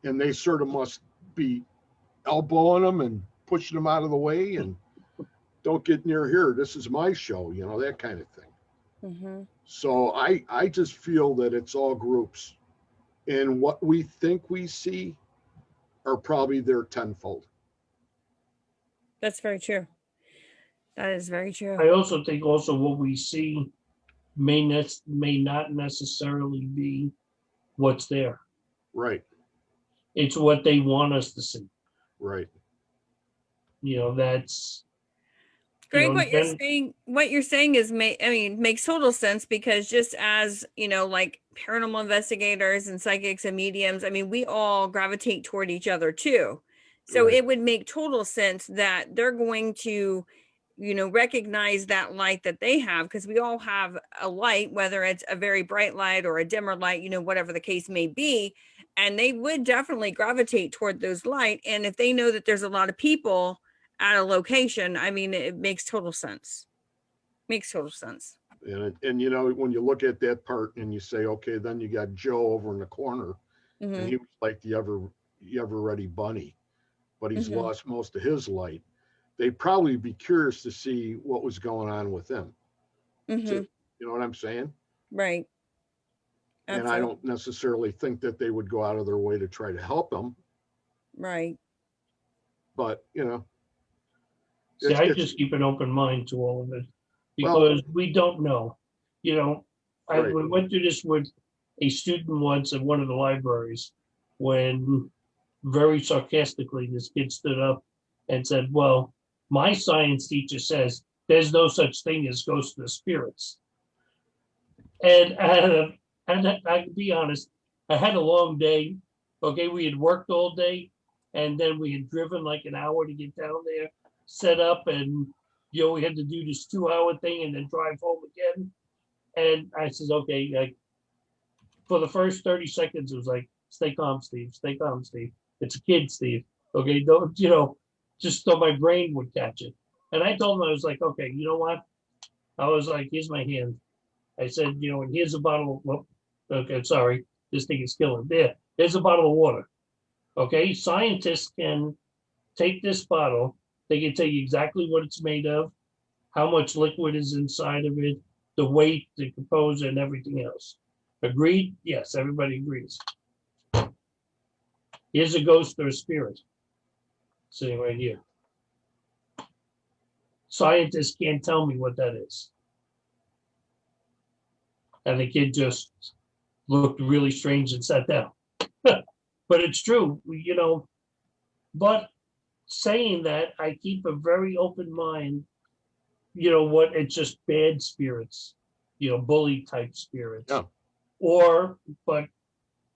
And they sort of must be elbowing them and pushing them out of the way, and don't get near here. This is my show, that kind of thing. Mm-hmm. So I just feel that it's all groups, and what we think we see are probably there tenfold. That's very true. That is very true. I also think what we see may not necessarily be what's there. Right. It's what they want us to see. Right. That's Greg, what you're saying is makes total sense, because just as, like paranormal investigators and psychics and mediums, we all gravitate toward each other too. So Right. It would make total sense that they're going to, recognize that light that they have, because we all have a light, whether it's a very bright light or a dimmer light, whatever the case may be. and they would definitely gravitate toward those light. And if they know that there's a lot of people at a location, I mean, it makes total sense. Makes total sense. And you know, when you look at that part and you say, okay, then you got Joe over in the corner, and he was like the ever ready bunny, but he's lost most of his light. They'd probably be curious to see what was going on with him. Too. You know what I'm saying? Right. And I don't necessarily think that they would go out of their way to try to help him. Right. But, you know. See, I just keep an open mind to all of it because we don't know. You know, I went through this with a student once at one of the libraries when very sarcastically this kid stood up and said, well, my science teacher says there's no such thing as ghosts or spirits. And I can be honest, I had a long day. Okay, we had worked all day, and then we had driven like an hour to get down there, set up, and you know, we had to do this 2-hour thing and then drive home again. And I said, okay, like for the first 30 seconds, it was like, stay calm, Steve, stay calm, Steve. It's a kid, Steve. Okay, don't, you know, just so my brain would catch it. And I told him, I was like, okay, you know what? I was like, here's my hand. I said, you know, and here's a bottle of, well, okay, sorry, this thing is killing. There's a bottle of water. Okay, scientists can take this bottle, they can tell you exactly what it's made of, how much liquid is inside of it, the weight, the composer, and everything else. Agreed? Yes, everybody agrees. Here's a ghost or a spirit sitting right here. Scientists can't tell me what that is. And the kid just looked really strange and sat down. But it's true, you know. But saying that, I keep a very open mind. You know what? It's just bad spirits, you know, bully type spirits. Yeah. Or, but,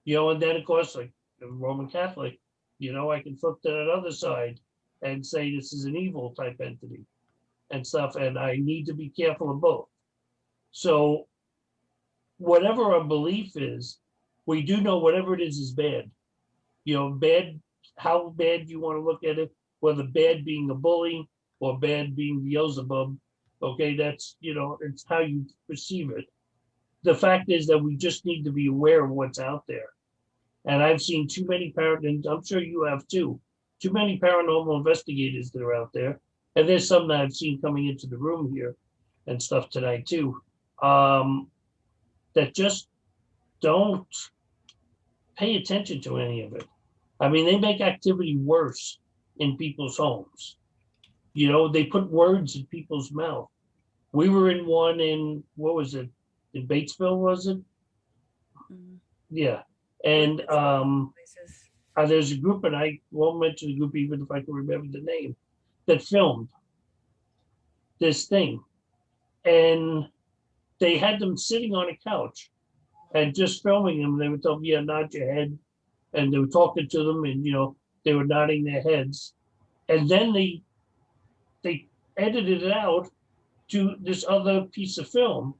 you know, and then of course, like the Roman Catholic, you know, I can flip to that other side and say this is an evil type entity and stuff. And I need to be careful of both. So whatever our belief is, we do know whatever it is bad. You know, bad, how bad you want to look at it, whether bad being a bully or bad being Beelzebub. Okay, that's, you know, it's how you perceive it. The fact is that we just need to be aware of what's out there. And I've seen too many and I'm sure you have too many paranormal investigators that are out there. And there's some that I've seen coming into the room here and stuff tonight too, that just don't pay attention to any of it. I mean, they make activity worse in people's homes. You know, they put words in people's mouth. We were in one in, what was it? In Batesville, was it? Yeah. And there's a group, and I won't mention the group even if I can remember the name, that filmed this thing. And they had them sitting on a couch and just filming them. They would tell them, yeah, nod your head. And they were talking to them, and, you know, they were nodding their heads. And then they edited it out to this other piece of film.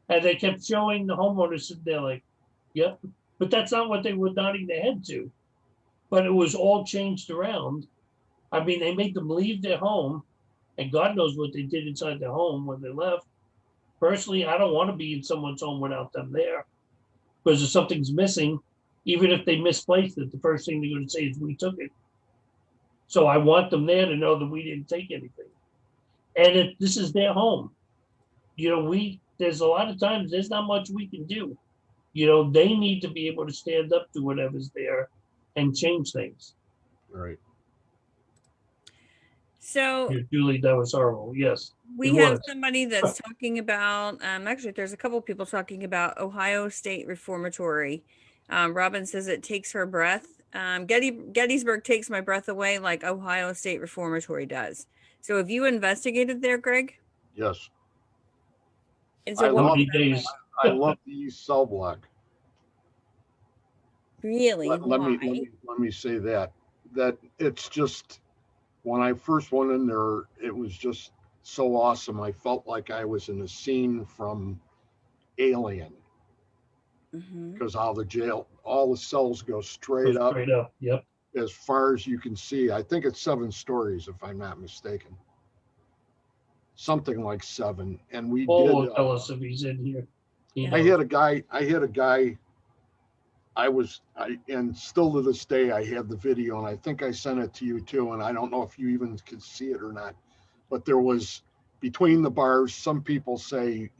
And they kept showing the homeowners sitting there like, yep. But that's not what they were nodding their head to. But it was all changed around. I mean, they made them leave their home, and God knows what they did inside their home when they left. Personally, I don't want to be in someone's home without them there. Because if something's missing, even if they misplaced it, the first thing they're going to say is, we took it. So I want them there to know that we didn't take anything. And this is their home. You know, there's a lot of times there's not much we can do. You know, they need to be able to stand up to whatever's there and change things. Right. So, yeah, Julie, that was horrible. Yes. We have somebody that's talking about, actually, there's a couple of people talking about Ohio State Reformatory. Robin says it takes her breath. Gettysburg takes my breath away like Ohio State Reformatory does. So have you investigated there, Greg? Yes. And so I love the East Cell Block. Really? Let me say that it's just, when I first went in there, it was just so awesome. I felt like I was in a scene from Alien. Mhm. because all the cells go straight Go up straight up. Yep. as far as you can see. I think it's 7 stories, if I'm not mistaken. Something like 7. And we Paul did. will tell us if he's in here. He Yeah. I knows. had a guy. And still to this day, I have the video, and I think I sent it to you too. And I don't know if you even could see it or not, but there was between the bars. Some people say,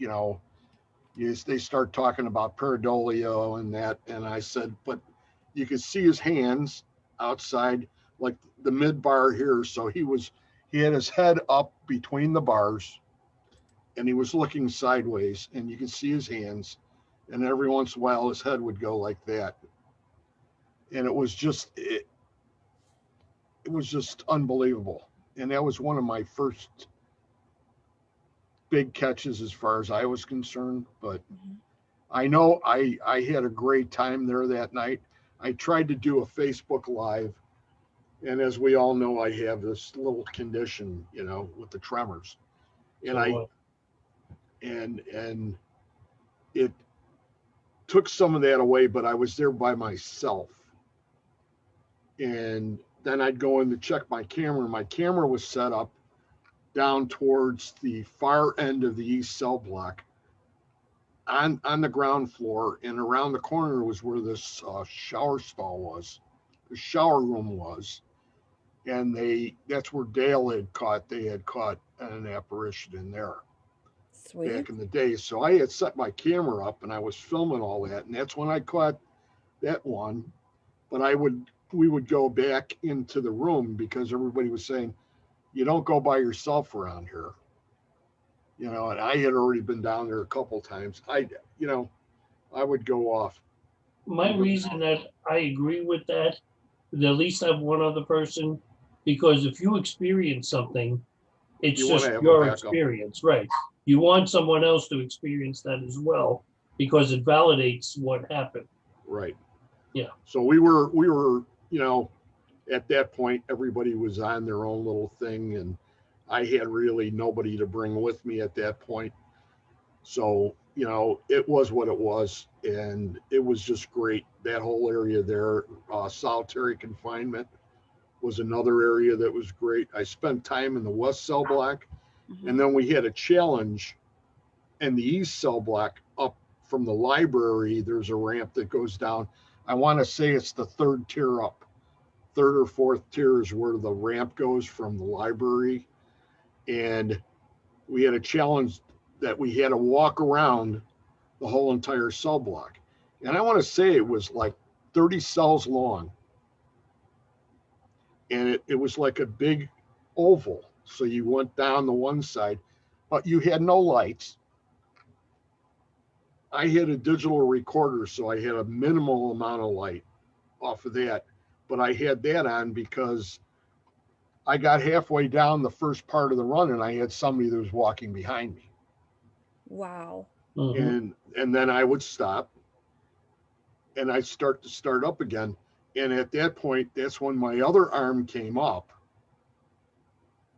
yes, they start talking about pareidolia and that. And I said, but you could see his hands outside, like the mid bar here. So he had his head up between the bars, and he was looking sideways, and you could see his hands. And every once in a while, his head would go like that. And it was just unbelievable. And that was one of my first big catches as far as I was concerned. But Mhm. I know I had a great time there that night. I tried to do a Facebook Live, and as we all know, I have this little condition, with the tremors, and So, and it took some of that away. But I was there by myself, and then I'd go in to check my camera. My camera was set up down towards the far end of the east cell block on the ground floor, and around the corner was where this shower stall was, the shower room was, and that's where they had caught an apparition in there Sweet. back in the day. So I had set my camera up and I was filming all that, and that's when I caught that one. But we would go back into the room because everybody was saying, you don't go by yourself around here. And I had already been down there a couple times. I would go off. my reason that I agree with that, is at least have one other person, because if you experience something, it's You wanna just have a your backup. experience, right? You want someone else to experience that as well, because it validates what happened. Right. Yeah. So we were, at that point, everybody was on their own little thing, and I had really nobody to bring with me at that point. So, it was what it was, and it was just great. That whole area there, solitary confinement was another area that was great. I spent time in the west cell block, Mhm. and then we had a challenge in the east cell block up from the library. There's a ramp that goes down. I want to say it's the third tier up. Third or fourth tier is where the ramp goes from the library. And we had a challenge that we had to walk around the whole entire cell block. And I want to say it was like 30 cells long. And it was like a big oval. So you went down the one side, but you had no lights. I had a digital recorder, so I had a minimal amount of light off of that. But I had that on because I got halfway down the first part of the run and I had somebody that was walking behind me. Wow. Mhm. And then I would stop and I'd start up again. And at that point, that's when my other arm came up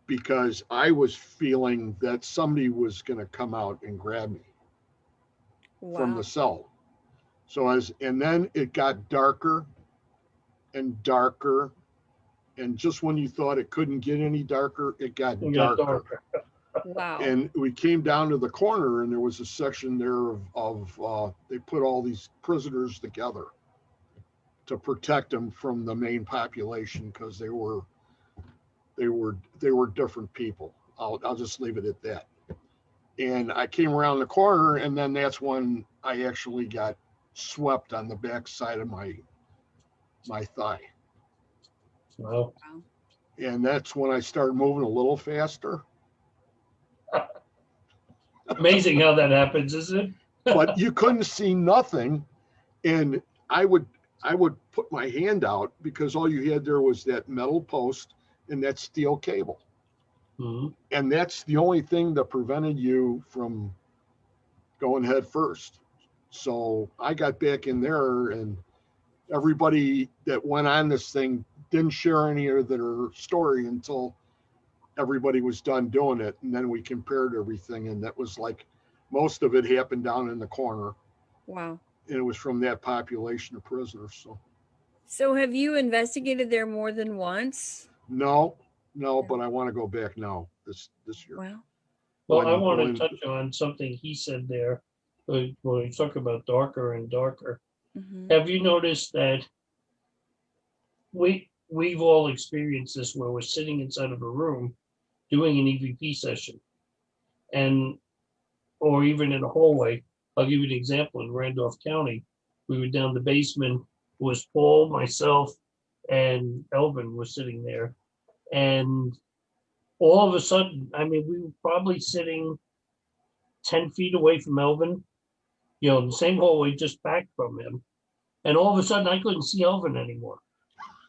because I was feeling that somebody was going to come out and grab me from Wow. the cell. And then it got darker and darker. And just when you thought it couldn't get any darker, it got It got darker. Wow. And we came down to the corner, and there was a section there of they put all these prisoners together to protect them from the main population because they were different people. I'll just leave it at that. And I came around the corner, and then that's when I actually got swept on the back side of my thigh. Well, And that's when I started moving a little faster. amazing how that happens, isn't it? But you couldn't see nothing. And I would put my hand out because all you had there was that metal post and that steel cable. Mhm. And that's the only thing that prevented you from going head first. So I got back in there, and everybody that went on this thing didn't share any of their story until everybody was done doing it. And then we compared everything, and that was like most of it happened down in the corner. Wow. it was from that population of prisoners. So have you investigated there more than once? No, but I want to go back now this year. Wow. Well, I want to touch on something he said there when we talk about darker and darker. Mhm. Have you noticed that we've all experienced this where we're sitting inside of a room doing an EVP session, and or even in a hallway? I'll give you an example. In Randolph County, we were down the basement. It was Paul, myself, and Elvin were sitting there, and all of a sudden, I mean, we were probably sitting 10 feet away from Elvin, you know, the same hallway, just back from him. And all of a sudden, I couldn't see Elvin anymore.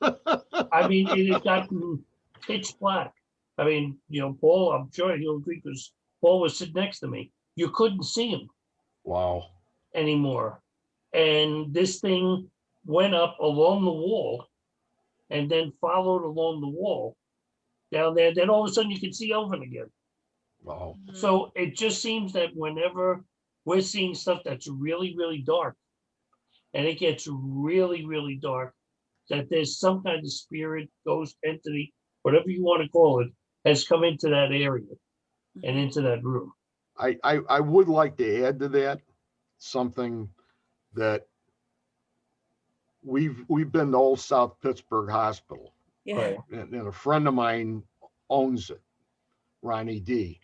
I mean, it had gotten pitch black. I mean, you know, Paul, I'm sure he'll agree because Paul was sitting next to me. You couldn't see him. Wow. Anymore. And this thing went up along the wall and then followed along the wall down there. Then all of a sudden you can see Elvin again. Wow. So it just seems that whenever we're seeing stuff that's really, really dark, and it gets really, really dark, that there's some kind of spirit, ghost, entity, whatever you want to call it, has come into that area and into that room. I would like to add to that something that we've been to Old South Pittsburgh Hospital. Yeah. Right. And a friend of mine owns it, Ronnie D.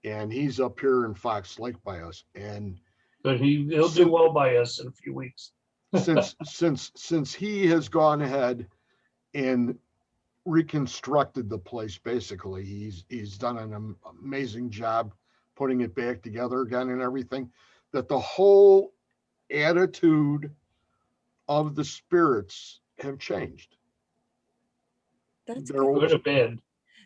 And he's up here in Fox Lake by us. And But he'll do well by us in a few weeks. since he has gone ahead and reconstructed the place, basically, he's done an amazing job putting it back together again and everything, that the whole attitude of the spirits have changed. That's There good. Good or bad.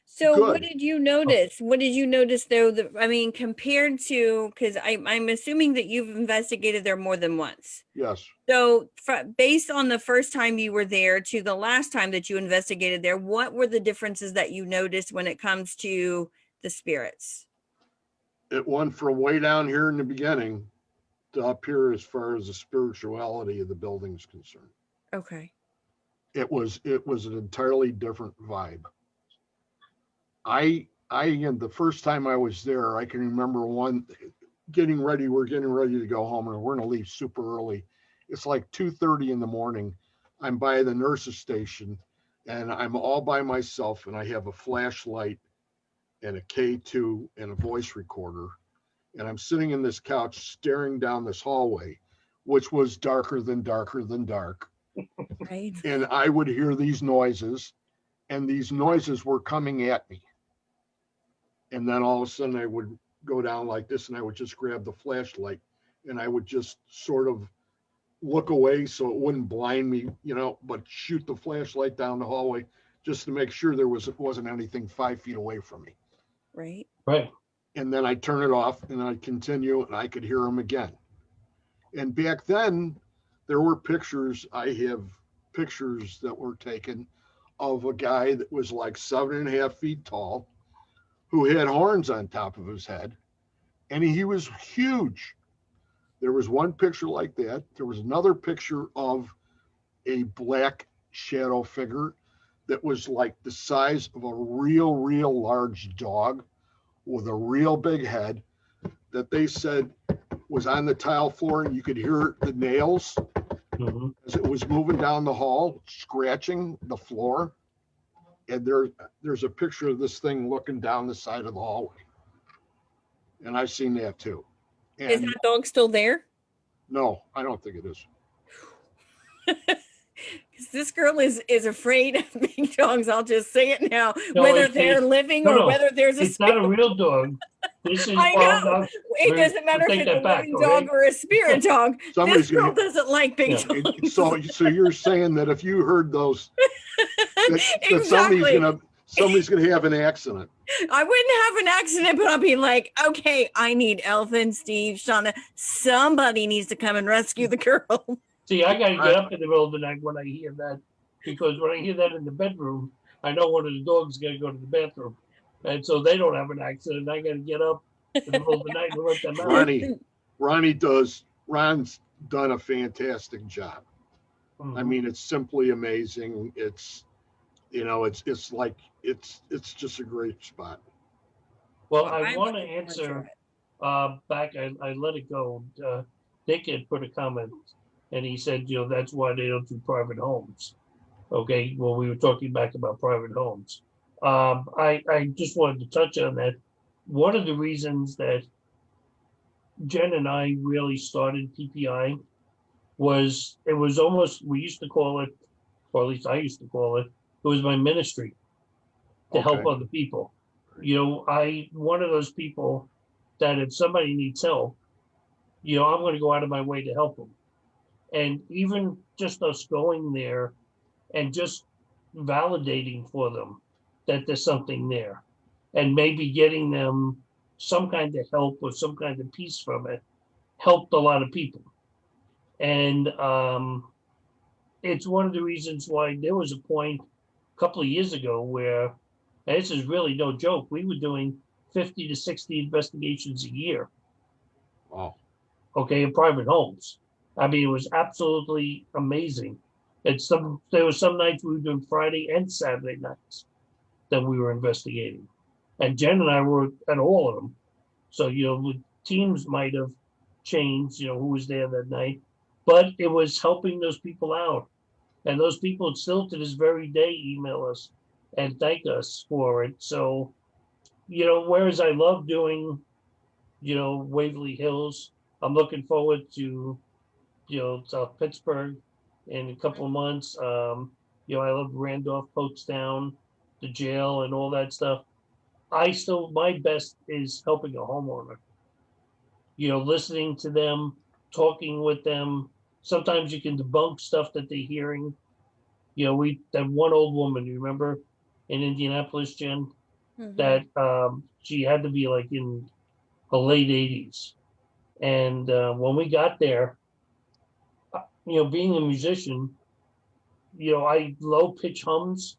So Good. what did you notice? What did you notice though? That, I mean, compared to, because I'm assuming that you've investigated there more than once. Yes. So based on the first time you were there to the last time that you investigated there, what were the differences that you noticed when it comes to the spirits? It went from way down here in the beginning to up here as far as the spirituality of the building is concerned. Okay. It was an entirely different vibe. I again, the first time I was there, I can remember we're getting ready to go home, and we're gonna leave super early. It's like 2:30 in the morning. I'm by the nurse's station and I'm all by myself, and I have a flashlight and a K2 and a voice recorder. And I'm sitting in this couch staring down this hallway, which was darker than dark. Right. And I would hear these noises, and these noises were coming at me. And then all of a sudden I would go down like this, and I would just grab the flashlight, and I would just sort of look away so it wouldn't blind me, you know, but shoot the flashlight down the hallway just to make sure wasn't anything 5 feet away from me. Right. Right. And then I'd turn it off and I'd continue, and I could hear them again. And back then there were pictures. I have pictures that were taken of a guy that was like 7.5 feet tall, who had horns on top of his head, and he was huge. There was one picture like that. There was another picture of a black shadow figure that was like the size of a real large dog with a real big head, that they said was on the tile floor, and you could hear the nails as it was moving down the hall, scratching the floor. And there's a picture of this thing looking down the side of the hallway. And I've seen that too. And Is that dog still there? no, I don't think it is. Because this girl is afraid of big dogs. I'll just say it now, No, whether they're living or whether there's a It's not a real dog. This is I know. It doesn't matter if take it's a that back, living okay? dog or a spirit dog. Somebody's This girl gonna- doesn't like big Yeah. dogs. So you're saying that if you heard those, that Exactly. somebody's gonna have an accident. I wouldn't have an accident, but I'll be like, okay, I need Elvin, Steve, Shauna. Somebody needs to come and rescue the girl. See, I gotta get up in the middle of the night when I hear that, because when I hear that in the bedroom, I know one of the dogs gotta go to the bathroom. And so they don't have an accident. I gotta get up in the middle of the night and let them out. Ronnie done a fantastic job. I Mhm. mean, it's simply amazing. It's, like it's just a great spot. Well, Well, I I'm want to looking forward to answer it. back. I let it go. Dick had put a comment, and he said, that's why they don't do private homes. Okay, well, we were talking back about private homes. I just wanted to touch on that. One of the reasons that Jen and I really started PPI was it was almost, we used to call it, or at least I used to call it was my ministry to help Okay. other people. One of those people that if somebody needs help, I'm going to go out of my way to help them. And even just us going there and just validating for them that there's something there and maybe getting them some kind of help or some kind of peace from it helped a lot of people. And it's one of the reasons why there was a point a couple of years ago where, and this is really no joke, we were doing 50 to 60 investigations a year, Wow. okay, in private homes. I mean, it was absolutely amazing. There were some nights we were doing Friday and Saturday nights that we were investigating. And Jen and I were at all of them. So, the teams might have changed, who was there that night, but it was helping those people out. And those people still to this very day email us and thank us for it. So, whereas I love doing, Waverly Hills, I'm looking forward to, South Pittsburgh in a couple of months. I love Randolph, Pottstown, the jail and all that stuff. My best is helping a homeowner, listening to them, talking with them. Sometimes you can debunk stuff that they're hearing. That one old woman, you remember in Indianapolis, Jen, Mhm. that she had to be like in the late 80s. And when we got there, being a musician, I low pitch hums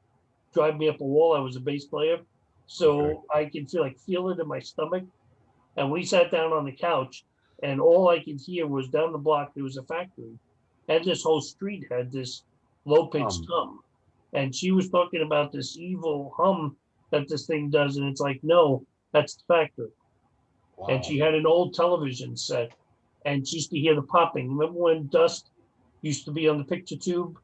drive me up a wall. I was a bass player. So I can feel it in my stomach. And we sat down on the couch and all I could hear was down the block, there was a factory. And this whole street had this low pitched hum. And she was talking about this evil hum that this thing does. And it's like, no, that's the factory. Wow. And she had an old television set and she used to hear the popping. Remember when dust used to be on the picture tube?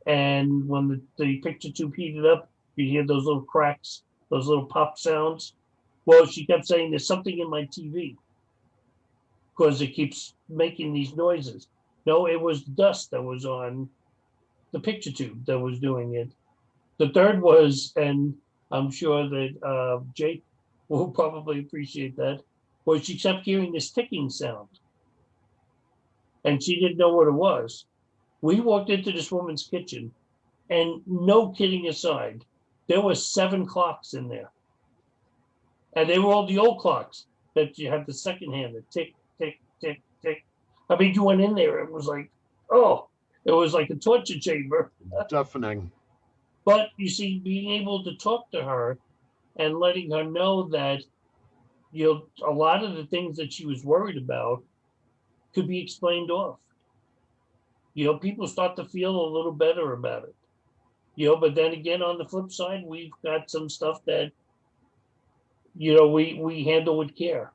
And when the picture tube heated up, you hear those little cracks, those little pop sounds. Well, she kept saying there's something in my TV because it keeps making these noises. No, it was dust that was on the picture tube that was doing it. The third was, and I'm sure that Jake will probably appreciate that, was she kept hearing this ticking sound. And she didn't know what it was. We walked into this woman's kitchen, and no kidding aside, there were 7 clocks in there. And they were all the old clocks that you had the second hand, the tick, tick, tick, tick. I mean, you went in there, it was like, it was like a torture chamber. Deafening. But you see, being able to talk to her and letting her know that, a lot of the things that she was worried about could be explained off. People start to feel a little better about it. But then again, on the flip side, we've got some stuff that, we handle with care.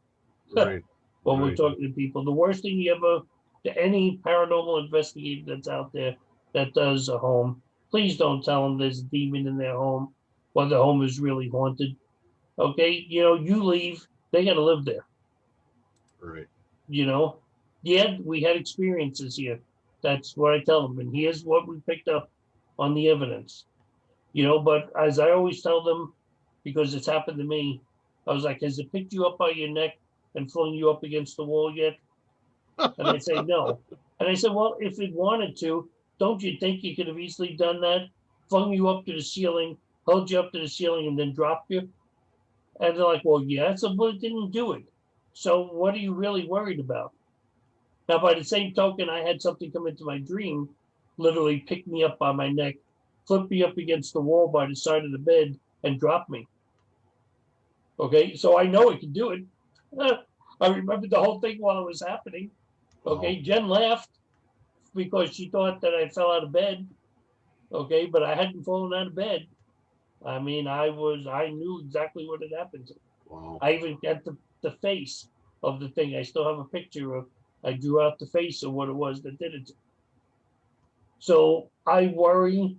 Right. When we're Right. talking to people. The worst thing to any paranormal investigator that's out there that does a home, please don't tell them there's a demon in their home or the home is really haunted. Okay, you leave, they got to live there. Right. Yeah, we had experiences here. That's what I tell them, and here's what we picked up on the evidence. But as I always tell them, because it's happened to me, I was like, has it picked you up by your neck and flung you up against the wall yet? And I say, no. And I said, well, if it wanted to, don't you think you could have easily done that? Flung you up to the ceiling, held you up to the ceiling, and then dropped you? And they're like, well, yeah, but it didn't do it. So what are you really worried about? Now, by the same token, I had something come into my dream, literally pick me up by my neck, flip me up against the wall by the side of the bed, and drop me. Okay, so I know it can do it. I remembered the whole thing while it was happening. Okay, Jen laughed. because she thought that I fell out of bed. Okay, but I hadn't fallen out of bed. I mean, I knew exactly what had happened to me. Wow. I even got the face of the thing. I still have a picture of, I drew out the face of what it was that did it to me. So I worry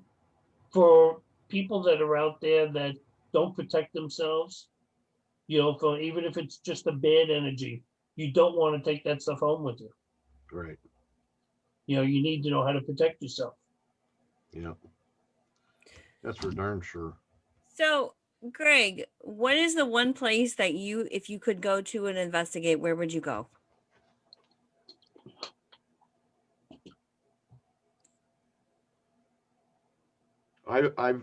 for people that are out there that don't protect themselves, you know, for even if it's just a bad energy, you don't want to take that stuff home with you. Right. You know, you need to know how to protect yourself. Yeah. That's for darn sure. So, Greg, what is the one place that you, if you could go to and investigate, where would you go? I've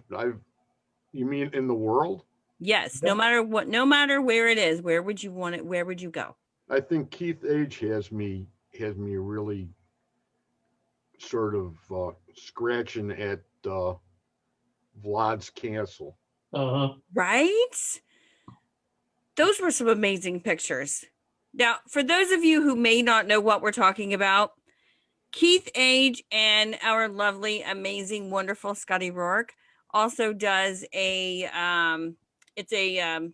you mean in the world? Yes, Yep. no matter what, no matter where it is, where would you want it? Where would you go? I think Keith Age has me really sort of scratching at Vlad's castle. Right? Those were some amazing pictures. Now, for those of you who may not know what we're talking about, Keith Age and our lovely, amazing, wonderful Scotty Rourke also does it's an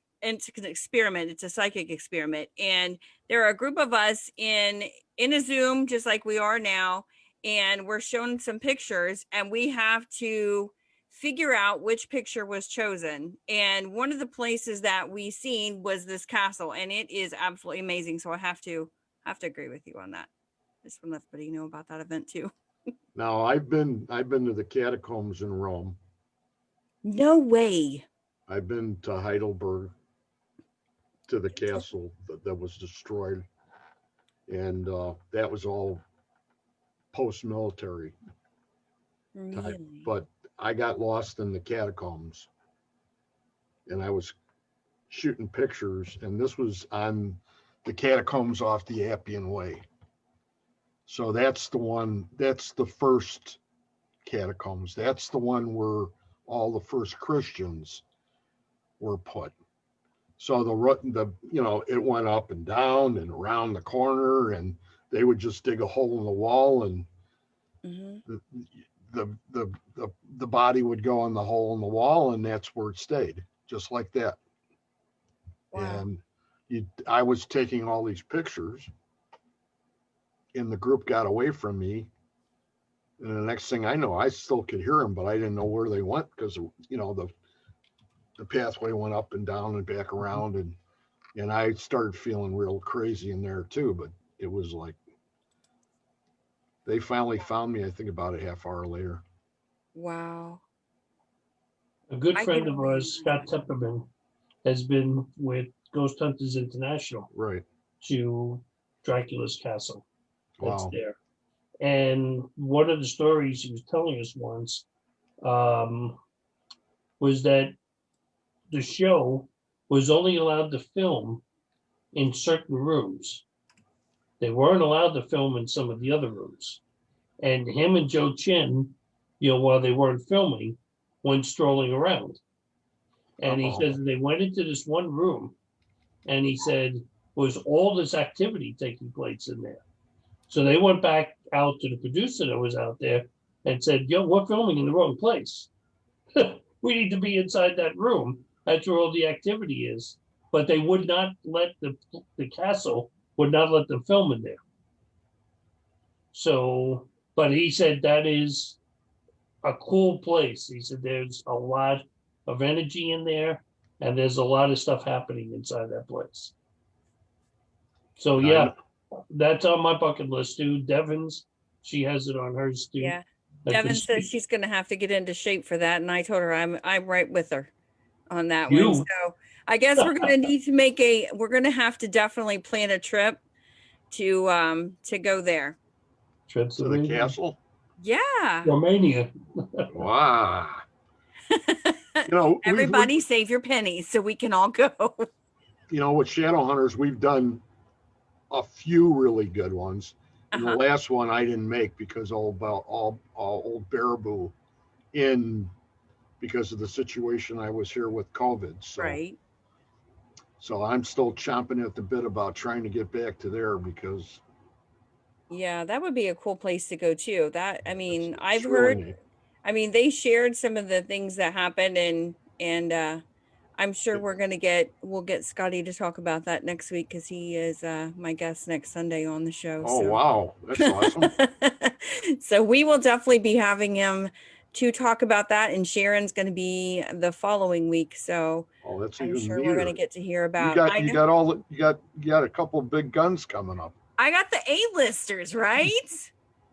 experiment. It's a psychic experiment. And there are a group of us in a Zoom, just like we are now, and we're shown some pictures, and we have to figure out which picture was chosen. And one of the places that we seen was this castle, and it is absolutely amazing. So I have to agree with you on that. Just want to let everybody know about that event too. Now I've been to the catacombs in Rome. No way. I've been to Heidelberg, to the castle that was destroyed, and that was all post-military type. Really? But I got lost in the catacombs, and I was shooting pictures, and this was on the catacombs off the Appian Way. So that's the one, that's the first catacombs. That's the one where all the first Christians were put. So the you know, it went up and down and around the corner, and they would just dig a hole in the wall, and the body would go in the hole in the wall, and that's where it stayed, just like that. Wow. And I was taking all these pictures, and the group got away from me. And the next thing I know, I still could hear them, but I didn't know where they went because, you know, the pathway went up and down and back around, and I started feeling real crazy in there too. But it was like they finally found me, I think, about a half hour later. Wow. A good I friend can of only ours, Scott Tepperman, has been with Ghost Hunters International Right. to Dracula's castle. That's Wow. there. And one of the stories he was telling us once was that the show was only allowed to film in certain rooms. They weren't allowed to film in some of the other rooms. And him and Joe Chin, you know, while they weren't filming, went strolling around. And he says they went into this one room, and he said was all this activity taking place in there. So they went back out to the producer that was out there and said, yo, we're filming in the wrong place. We need to be inside that room. That's where all the activity is. But they would not let the castle would not let them film in there. So, but he said that is a cool place. He said there's a lot of energy in there, and there's a lot of stuff happening inside that place. So yeah, that's on my bucket list too. Devon's, she has it on hers too. Yeah. Devin says she's going to have to get into shape for that, and I told her I'm right with her on that one. So I guess we're going to need to we're going to have to definitely plan a trip to go there. To the castle? Yeah. Romania. Wow. You know, everybody save your pennies so we can all go. You know, with Shadow Hunters, we've done a few really good ones. And the last one I didn't make because old Baraboo in because of the situation I was here with COVID. So, right. So I'm still chomping at the bit about trying to get back to there because Yeah, that would be a cool place to go too. That, I mean, It's I've really heard, neat. I mean, they shared some of the things that happened, and I'm sure we'll get Scotty to talk about that next week because he is my guest next Sunday on the show. Oh, So wow. That's awesome. so we will definitely be having him to talk about that, and Sharon's going to be the following week. So Oh, that's I'm even sure we're going to neater. get to hear You about. got you got all the you got a couple big guns coming up. I got the A-listers, right?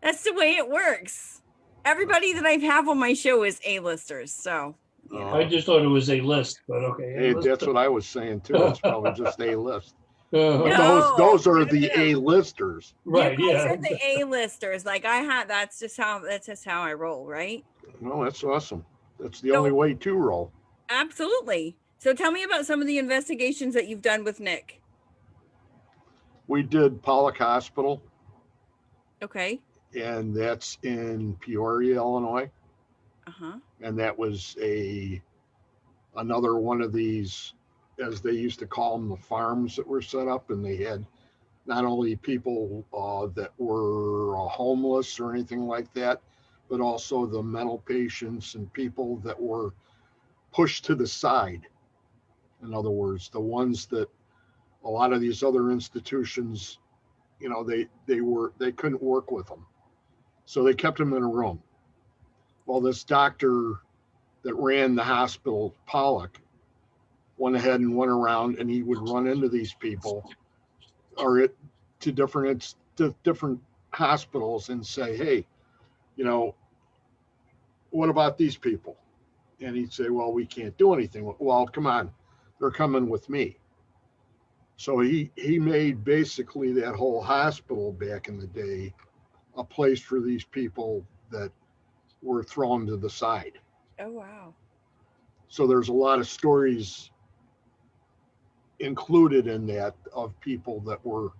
That's the way it works. Everybody that I have on my show is A-listers. So, you know. I just thought it was a list, but okay. Hey, that's what I was saying too. It's probably just A list. But No, those are no, the no. A-listers. Right, You guys yeah. are the A-listers. Like I had, that's just how I roll, right? No, that's awesome. That's the So- only way to roll. Absolutely. So tell me about some of the investigations that you've done with Nick. We did Pollock Hospital, Okay. and that's in Peoria, Illinois. Uh-huh. And that was another one of these, as they used to call them, the farms that were set up, and they had not only people that were homeless or anything like that, but also the mental patients and people that were pushed to the side. In other words, the ones that a lot of these other institutions, you know, they couldn't work with them, so they kept them in a room. Well, this doctor that ran the hospital, Pollock, went ahead and went around, and he would run into these people or to different hospitals and say, hey, you know, what about these people? And he'd say, well, we can't do anything. Well, come on, they're coming with me. So he made basically that whole hospital back in the day a place for these people that were thrown to the side. Oh, wow. So there's a lot of stories included in that of people that were,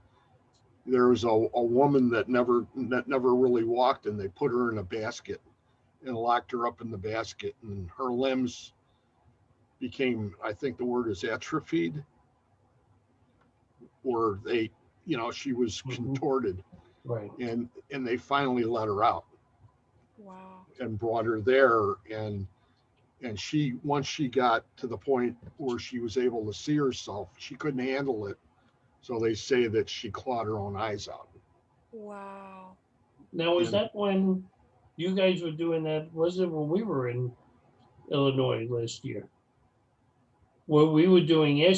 there was a woman that never really walked, and they put her in a basket and locked her up in the basket, and her limbs became, I think the word is atrophied, or they, you know, she was contorted. Right. And they finally let her out. Wow. And brought her there, and she, once she got to the point where she was able to see herself, she couldn't handle it. So they say that she clawed her own eyes out. Wow. Now, was that when you guys were doing that? Was it when we were in Illinois last year? Where we were doing Yeah,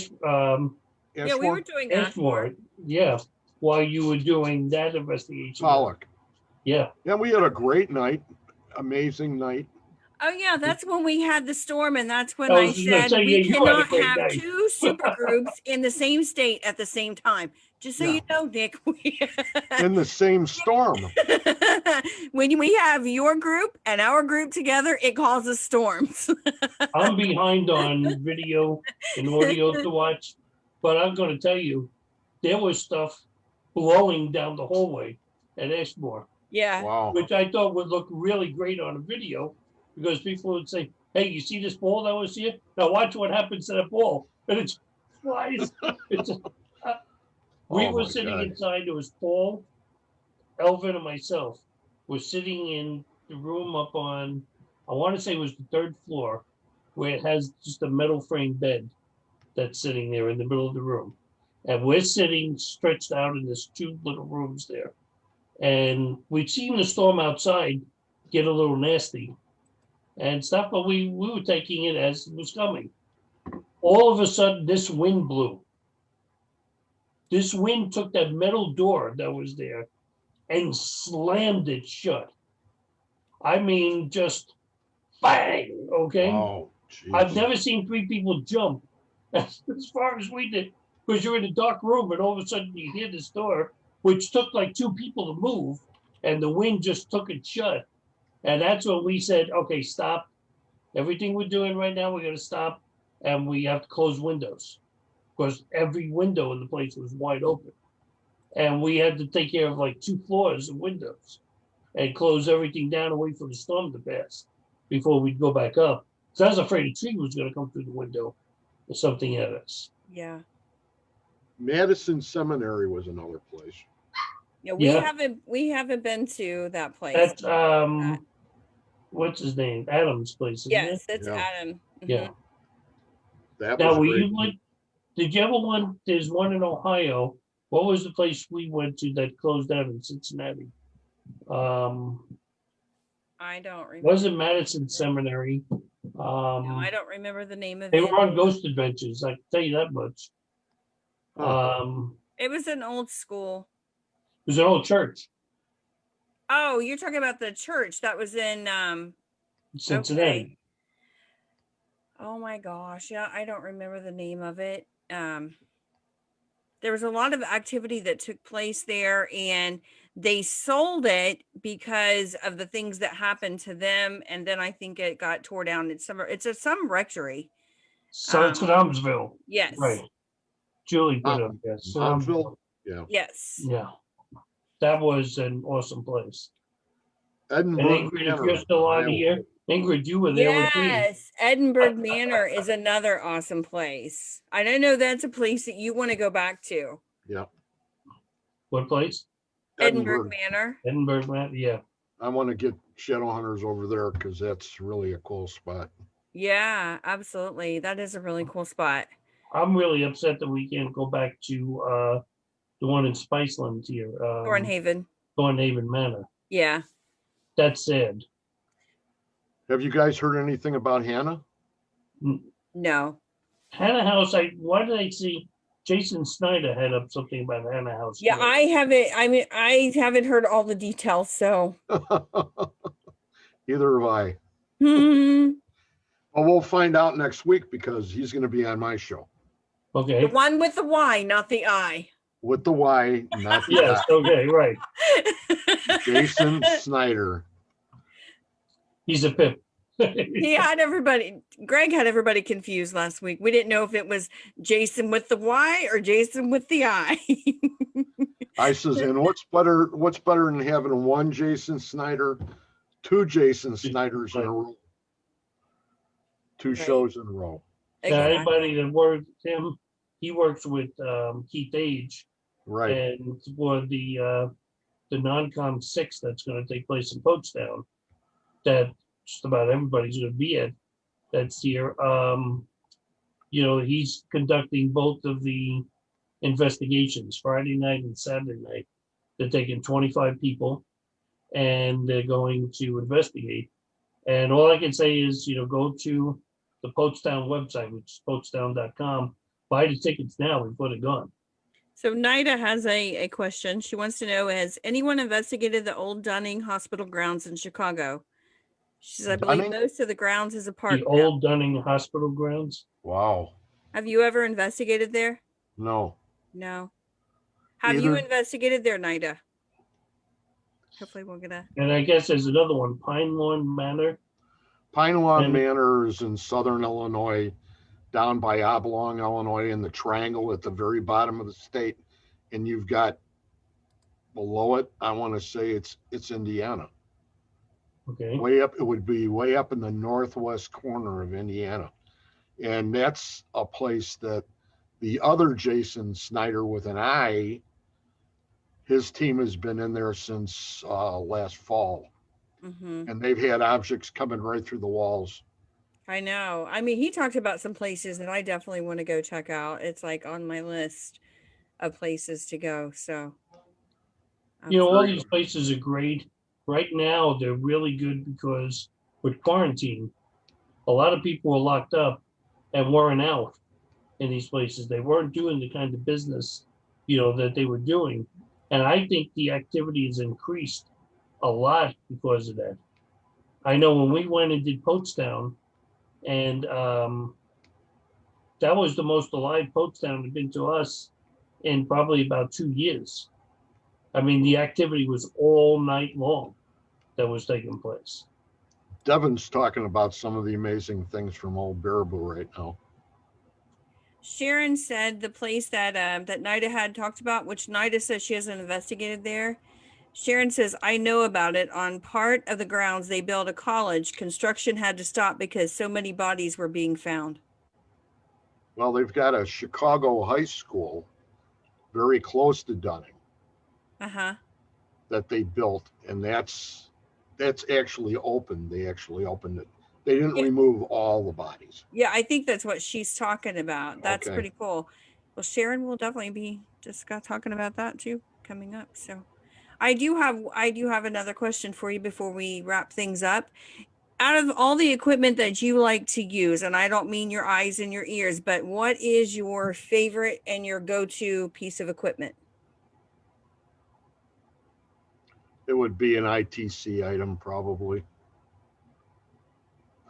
we were Ashmore? doing Ashmore, yeah, while you were doing that investigation. Pollock. Yeah. Yeah, we had a great night, amazing night. Oh yeah, that's when we had the storm, and that's when I I was just gonna said say, we yeah, you had a cannot great have night. two super groups in the same state at the same time. Just so Yeah. you know, Nick, In the same storm. when we have your group and our group together, it causes storms. I'm behind on video and audio to watch, but I'm going to tell you, there was stuff blowing down the hallway at Ashmore, Yeah. Wow. which I thought would look really great on a video, because people would say, hey, you see this ball that was here? Now watch what happens to that ball. And it flies. We Oh were my sitting God. inside. It was Paul, Elvin, and myself. We're sitting in the room up on, I want to say it was the third floor, where it has just a metal frame bed that's sitting there in the middle of the room. And we're sitting stretched out in this two little rooms there. And we'd seen the storm outside get a little nasty and stuff, but we were taking it as it was coming. All of a sudden, this wind blew. This wind took that metal door that was there and slammed it shut. I mean, just bang, okay? Oh, I've never seen three people jump as far as we did, because you're in a dark room and all of a sudden you hear this door, which took like two people to move, and the wind just took it shut. And that's when we said, okay, stop. Everything we're doing right now, we're going to stop, and we have to close windows, because every window in the place was wide open. And we had to take care of like 2 floors of windows and close everything down and wait for the storm to pass before we'd go back up. So I was afraid a tree was going to come through the window or something at us. Yeah. Madison Seminary was another place. Yeah, Yeah. we haven't been to that place. That's what's his name? Adam's place, isn't Yes, it? that's Yeah. Adam. Yeah. That Now, was were great. you went? Did you ever one? There's one in Ohio. What was the place we went to that closed down in Cincinnati? I don't remember. Wasn't Madison Seminary? No, I don't remember the name of They it. were on Ghost Adventures. I can tell you that much. Huh. It was an old school. It was an old church, Oh, you're talking about the church that was in Cincinnati. okay. Oh my gosh. Yeah, I don't remember the name of it. There was a lot of activity that took place there, and they sold it because of the things that happened to them, and then I think it got tore down. It's some rectory. So it's in Elmsville. Yes. Right. Julie put up, yes. Brownsville? Yeah. Yes. Yeah. That was an awesome place. And Edinburgh Ingrid, if Manor, you're still on Iowa. here, Ingrid, you were there with me. Yes, Edinburgh Manor is another awesome place. I don't know that's a place that you want to go back to. Yeah. What place? Edinburgh Manor. Edinburgh Manor, yeah. I want to get shadow hunters over there because that's really a cool spot. Yeah, absolutely. That is a really cool spot. I'm really upset that we can't go back to the one in Spiceland here. Thornhaven. Thornhaven Manor. Yeah. That's sad. Have you guys heard anything about Hannah? No. Hannah House, why did I see Jason Snyder had up something about Hannah House? Yeah, I haven't heard all the details, so. Either have I. Hmm. Well, we'll find out next week because he's going to be on my show. Okay. The one with the Y, not the I. With the Y, not the Yes, okay, right. I. Jason Snyder. He's a pip. Greg had everybody confused last week. We didn't know if it was Jason with the Y or Jason with the I. I says, and what's better than having one Jason Snyder, two Jason Snyders in a row, two Right. shows in a row. Now, Exactly. anybody that works with him, he works with Keith Age, Right. and for the non-com 6 that's going to take place in Poachtown, that just about everybody's going to be at. That's here. He's conducting both of the investigations, Friday night and Saturday night. They're taking 25 people, and they're going to investigate. And all I can say is, go to the Poachtown website, which is poachtown.com. Buy the tickets now before they're gone. So Nida has a question. She wants to know, has anyone investigated the old Dunning Hospital grounds in Chicago? She says, I believe Dunning? most of the grounds is a park. The now. old Dunning Hospital grounds. Wow. Have you ever investigated there? No. No. Have you Either. investigated there, Nida? Hopefully we'll get a. And I guess there's another one, Pine Lawn Manor. Pine Lawn And- Manor is in southern Illinois, down by Oblong, Illinois, in the triangle at the very bottom of the state. And you've got below it, I want to say it's Indiana. Okay. Way up, it would be way up in the northwest corner of Indiana. And that's a place that the other Jason Snyder with an I, his team has been in there since last fall. Mhm. And they've had objects coming right through the walls. I know. I mean, he talked about some places that I definitely want to go check out. It's like on my list of places to go. So, All Very these good. places are great. Right now, they're really good because with quarantine, a lot of people were locked up and weren't out in these places. They weren't doing the kind of business, that they were doing. And I think the activity has increased a lot because of that. I know when we went and did Poachtown, and that was the most alive Poachtown had been to us in probably about 2 years. I mean, the activity was all night long that was taking place. Devin's talking about some of the amazing things from Old Baraboo right now. Sharon said the place that that Nida had talked about, which Nida says she hasn't investigated there. Sharon says, I know about it. On part of the grounds, they built a college. Construction had to stop because so many bodies were being found. Well, they've got a Chicago high school very close to Dunning. Uh-huh. that they built, and that's actually open. They actually opened it. They didn't Yeah. remove all the bodies. Yeah, I think that's what she's talking about. That's Okay. pretty cool. Well, Sharon will definitely be talking about that too coming up. So I do have another question for you before we wrap things up. Out of all the equipment that you like to use, and I don't mean your eyes and your ears, but what is your favorite and your go-to piece of equipment? It would be an ITC item probably.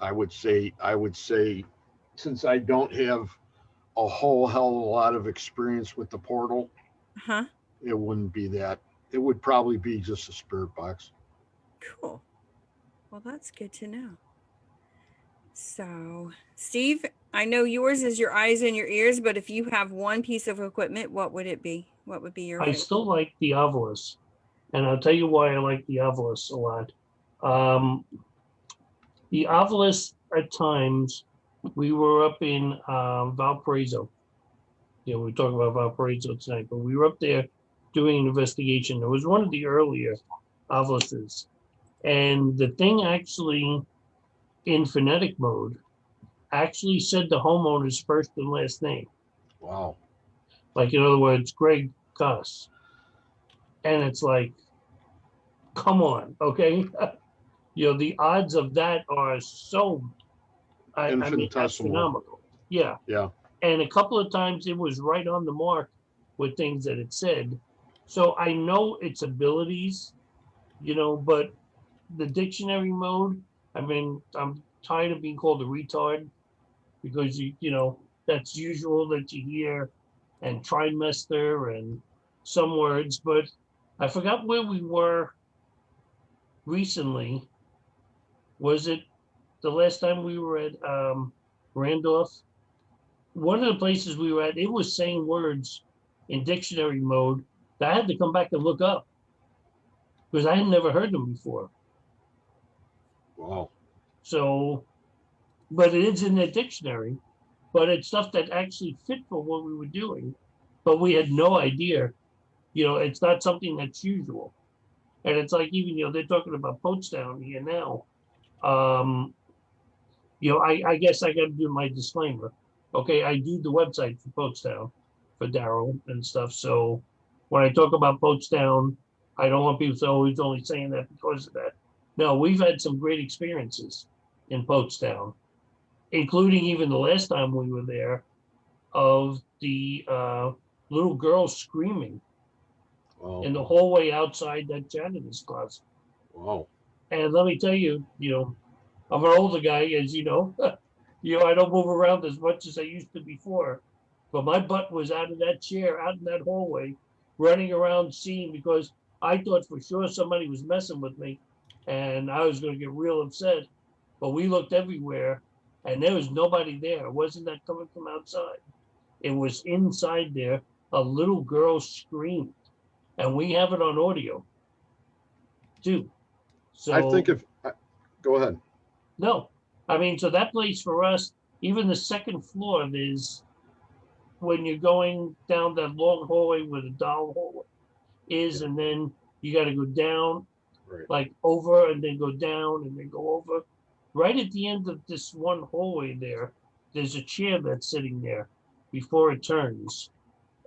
I would say since I don't have a whole hell of a lot of experience with the portal, Huh? it wouldn't be that. It would probably be just a spirit box. Cool. Well, that's good to know. So, Steve, I know yours is your eyes and your ears, but if you have one piece of equipment, what would it be? What would be your I favorite? still like the Ovilus, and I'll tell you why I like the Ovilus a lot. The Ovilus, at times, we were up in Valparaiso. You know, we were talking about Valparaiso tonight, but we were up there doing an investigation. It was one of the earlier Oviluses. And the thing actually, in phonetic mode, actually said the homeowner's first and last name. Wow. Like, in other words, Greg Kos. And it's like, come on, okay? You know, the odds of that are so, I mean, Infinitesimal. astronomical. Yeah. Yeah. And a couple of times it was right on the mark with things that it said. So I know its abilities, you know, but the dictionary mode, I mean, I'm tired of being called a retard because you know, that's usual that you hear, and trimester and some words, but I forgot where we were recently. Was it the last time we were at Randolph? One of the places we were at, it was saying words in dictionary mode that I had to come back and look up because I had never heard them before. Wow. So, but it is in the dictionary, but it's stuff that actually fit for what we were doing, but we had no idea. You know, it's not something that's usual. And it's like, even, you know, they're talking about Pottstown here now. You know, I guess I got to do my disclaimer. Okay, I do the website for Pottstown for Daryl and stuff. So when I talk about Pottstown, I don't want people to say, oh, he's only saying that because of that. No, we've had some great experiences in Pottstown, including even the last time we were there, of the little girl screaming Wow. in the hallway outside that janitor's closet. Wow. And let me tell you, you know, I'm an older guy, as you know. You know, I don't move around as much as I used to before. But my butt was out of that chair, out in that hallway, running around seeing, because I thought for sure somebody was messing with me and I was going to get real upset. But we looked everywhere and there was nobody there. It wasn't that coming from outside. It was inside there. A little girl screamed. And we have it on audio too. So I think go ahead. no, I mean, so that place for us, even the second floor, there's, when you're going down that long hallway where the doll hallway is, and then you got to go down, Right. like over, and then go down, and then go over. Right at the end of this one hallway there, there's a chair that's sitting there before it turns.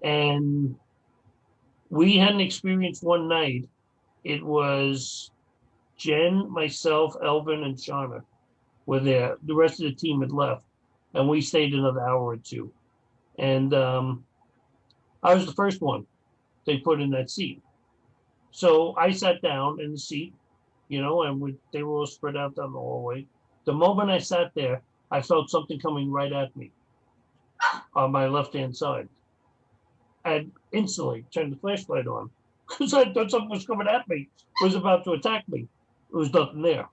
And we had an experience one night. It was Jen, myself, Elvin, and Shauna were there. The rest of the team had left, and we stayed another hour or two. And I was the first one they put in that seat. So I sat down in the seat, you know, and they were all spread out down the hallway. The moment I sat there, I felt something coming right at me on my left-hand side. And instantly turned the flashlight on because I thought something was coming at me, was about to attack me. There was nothing there.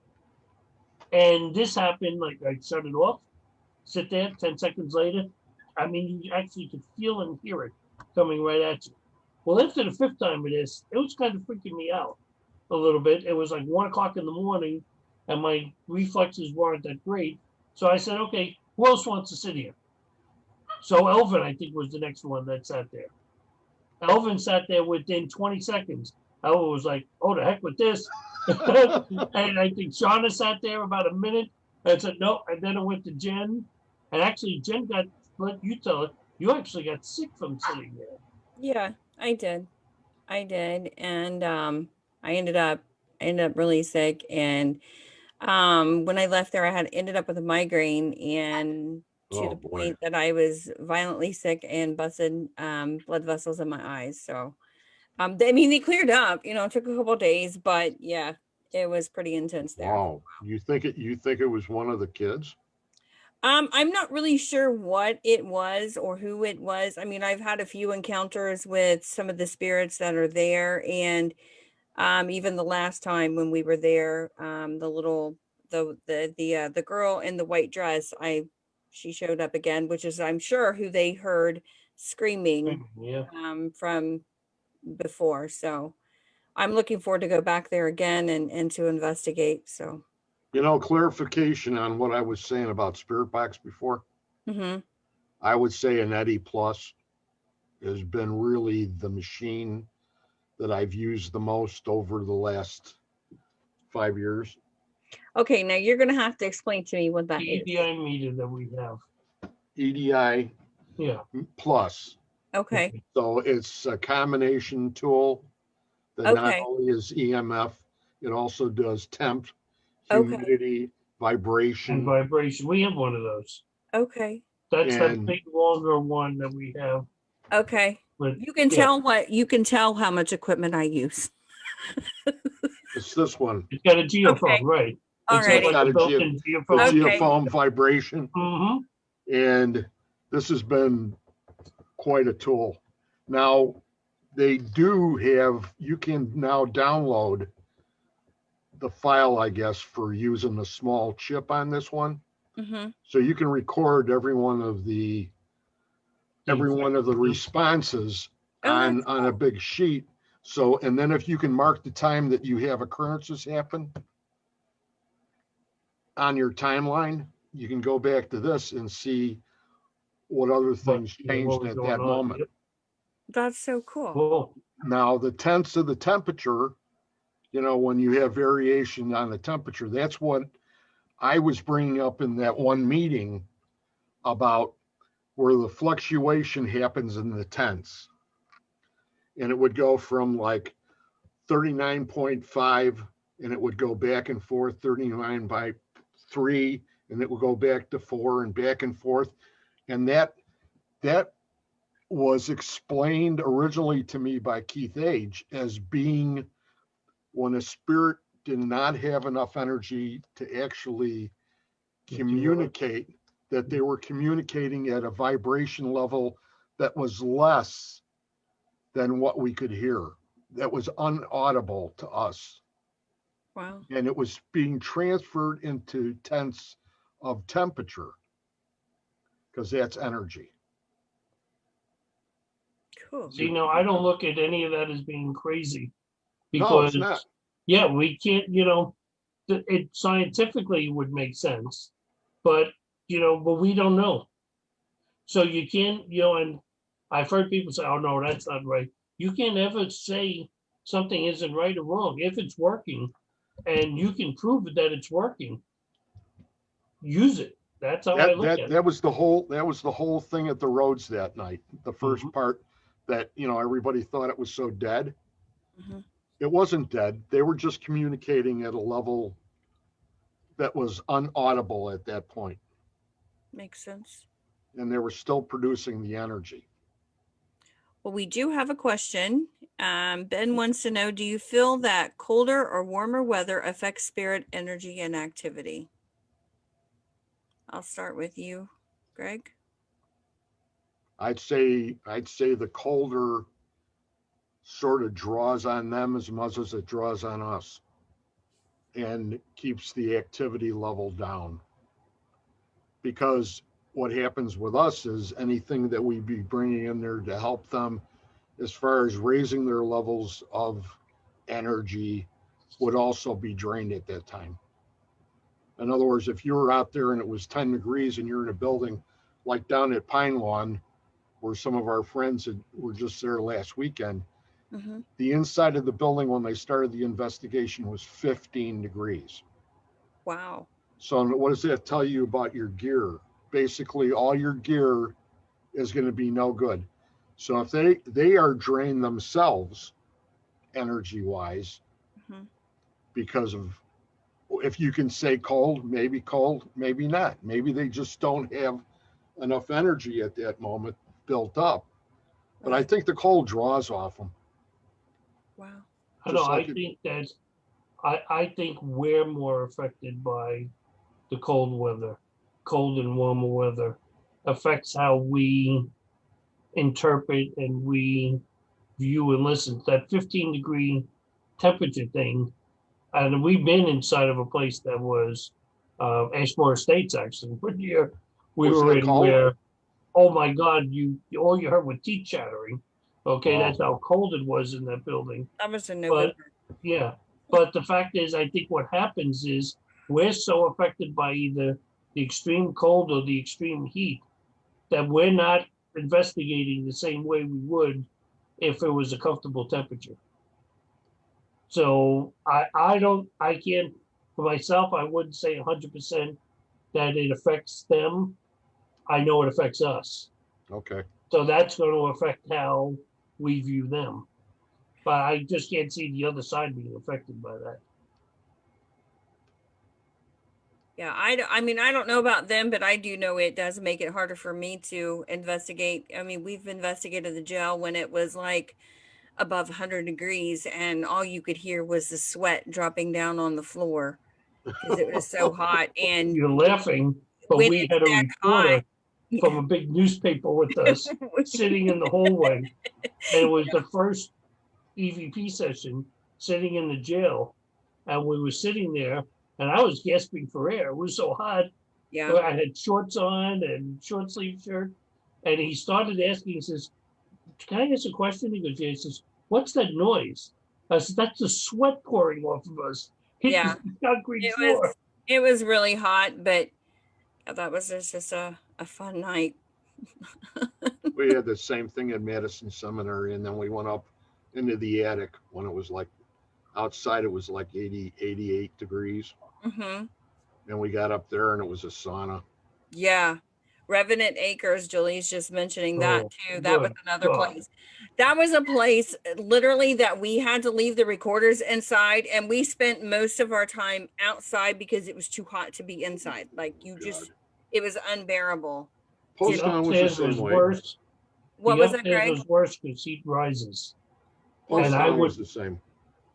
And this happened, like, I shut it off, sit there, 10 seconds later. I mean, you actually could feel and hear it coming right at you. Well, after the fifth time of this, it was kind of freaking me out a little bit. It was like 1 o'clock in the morning, and my reflexes weren't that great. So I said, okay, who else wants to sit here? So Elvin, I think, was the next one that sat there. Elvin sat there within 20 seconds. Ella was like, "Oh, the heck with this," and I think Shauna sat there about a minute and said no, and then it went to Jen, and actually Jen got. Let you tell it. You actually got sick from sitting there. Yeah, I did. And I ended up really sick. And when I left there, I had ended up with a migraine, and to Oh the boy. point that I was violently sick and busted blood vessels in my eyes. So I mean, they cleared up, it took a couple of days, but yeah, it was pretty intense there. Wow. You think it was one of the kids? I'm not really sure what it was or who it was. I mean, I've had a few encounters with some of the spirits that are there, and even the last time when we were there, the girl in the white dress, she showed up again, which is, I'm sure, who they heard screaming Yeah. from before. So I'm looking forward to go back there again and to investigate. So Clarification on what I was saying about spirit box before. mhm. I would say an Eddie Plus has been really the machine that I've used the most over the last 5 years. Okay, now you're gonna have to explain to me what that The is. EDI meter that we have. EDI Yeah. Plus. Okay. So it's a combination tool that not Okay. only is EMF, it also does temp, Okay. humidity, vibration. And vibration. We have one of those. Okay. That's the And big longer one that we have. Okay. But You can tell how much equipment I use. it's this one. it's got a geophone, Okay. right? All It's right. got Got like a a built-in the geophone. Okay. geophone vibration. Mm-hmm. And this has been quite a tool. Now, they do have, you can now download the file, I guess, for using the small chip on this one. Mm-hmm. So you can record every one of the responses on a big sheet. So, and then if you can mark the time that you have occurrences happen on your timeline, you can go back to this and see what other things changed at that moment. Yep. That's so cool. Cool. Now, the tenths of the temperature, when you have variation on the temperature, that's what I was bringing up in that one meeting about where the fluctuation happens in the tenths. And it would go from like 39.5 and it would go back and forth, 39.3, and it would go back to 4 and back and forth. And that was explained originally to me by Keith Age as being when a spirit did not have enough energy to actually communicate, that they were communicating at a vibration level that was less than what we could hear, that was unaudible to us. Wow. And it was being transferred into tenths of temperature because that's energy. Cool. See, no, I don't look at any of that as being crazy. No, Because it's not. yeah, we can't, it scientifically would make sense, but but we don't know. So you can't, and I've heard people say, "Oh no, that's not right." You can't ever say something isn't right or wrong if it's working, and you can prove that it's working. Use it. That's how I look at it. That was the whole thing at the roads that night. The first part that everybody thought it was so dead. Mm-hmm. It wasn't dead. They were just communicating at a level that was unaudible at that point. Makes sense. And they were still producing the energy. Well, we do have a question. Ben wants to know, do you feel that colder or warmer weather affects spirit energy and activity? I'll start with you, Greg. I'd say the colder sort of draws on them as much as it draws on us and keeps the activity level down. Because what happens with us is anything that we be bringing in there to help them as far as raising their levels of energy would also be drained at that time. In other words, if you were out there and it was 10 degrees and you're in a building like down at Pine Lawn, where some of our friends were just there last weekend, Mhm. The inside of the building when they started the investigation was 15 degrees. Wow. So what does that tell you about your gear? Basically, all your gear is going to be no good. So if they are drained themselves energy wise Mhm. because of, if you can say cold, maybe not. Maybe they just don't have enough energy at that moment built up. But I Right. think the cold draws off them. Wow. I know. Just I like it, think that I think we're more affected by the cold weather. Cold and warmer weather affects how we interpret and we view and listen. That 15-degree temperature thing, and we've been inside of a place that was Ashmore Estates actually. One year we was were that in cold? where, oh my God, you all you heard was teeth chattering. Okay, Oh, that's how cold it was in that building. That was in But November. yeah, but the fact is, I think what happens is we're so affected by either the extreme cold or the extreme heat that we're not investigating the same way we would if it was a comfortable temperature. So I can't, for myself, I wouldn't say 100% that it affects them. I know it affects us. okay. So that's going to affect how we view them. But I just can't see the other side being affected by that. Yeah, I mean, I don't know about them, but I do know it does make it harder for me to investigate. I mean, we've investigated the jail when it was like above 100 degrees, and all you could hear was the sweat dropping down on the floor because it was so hot. And You're laughing, but when we it's had a that hot, reporter from a big newspaper with us sitting in the hallway, and it was the first EVP session sitting in the jail, and we were sitting there, and I was gasping for air. It was so hot. yeah, I had shorts on and short sleeve shirt, and he started asking. He says, "Can I ask a question?" He goes, "Yeah." He says, "What's that noise?" I said, "That's the sweat pouring off of us, hitting yeah, the concrete it floor." was really hot, but that was just a fun night. We had the same thing at Madison Seminary, and then we went up into the attic when it was like outside, it was like 80, 88 degrees. Hmm. And we got up there and it was a sauna. Yeah. Revenant Acres, Julie's just mentioning that Oh, too. That was good another God. place. That was a place literally that we had to leave the recorders inside, and we spent most of our time outside because it was too hot to be inside. Like you God. just, it was unbearable. The To, Postcon was the upstairs same was way. worse. what The was that, upstairs Greg? was worse because heat rises. What was And I Postcon that? was would, the same.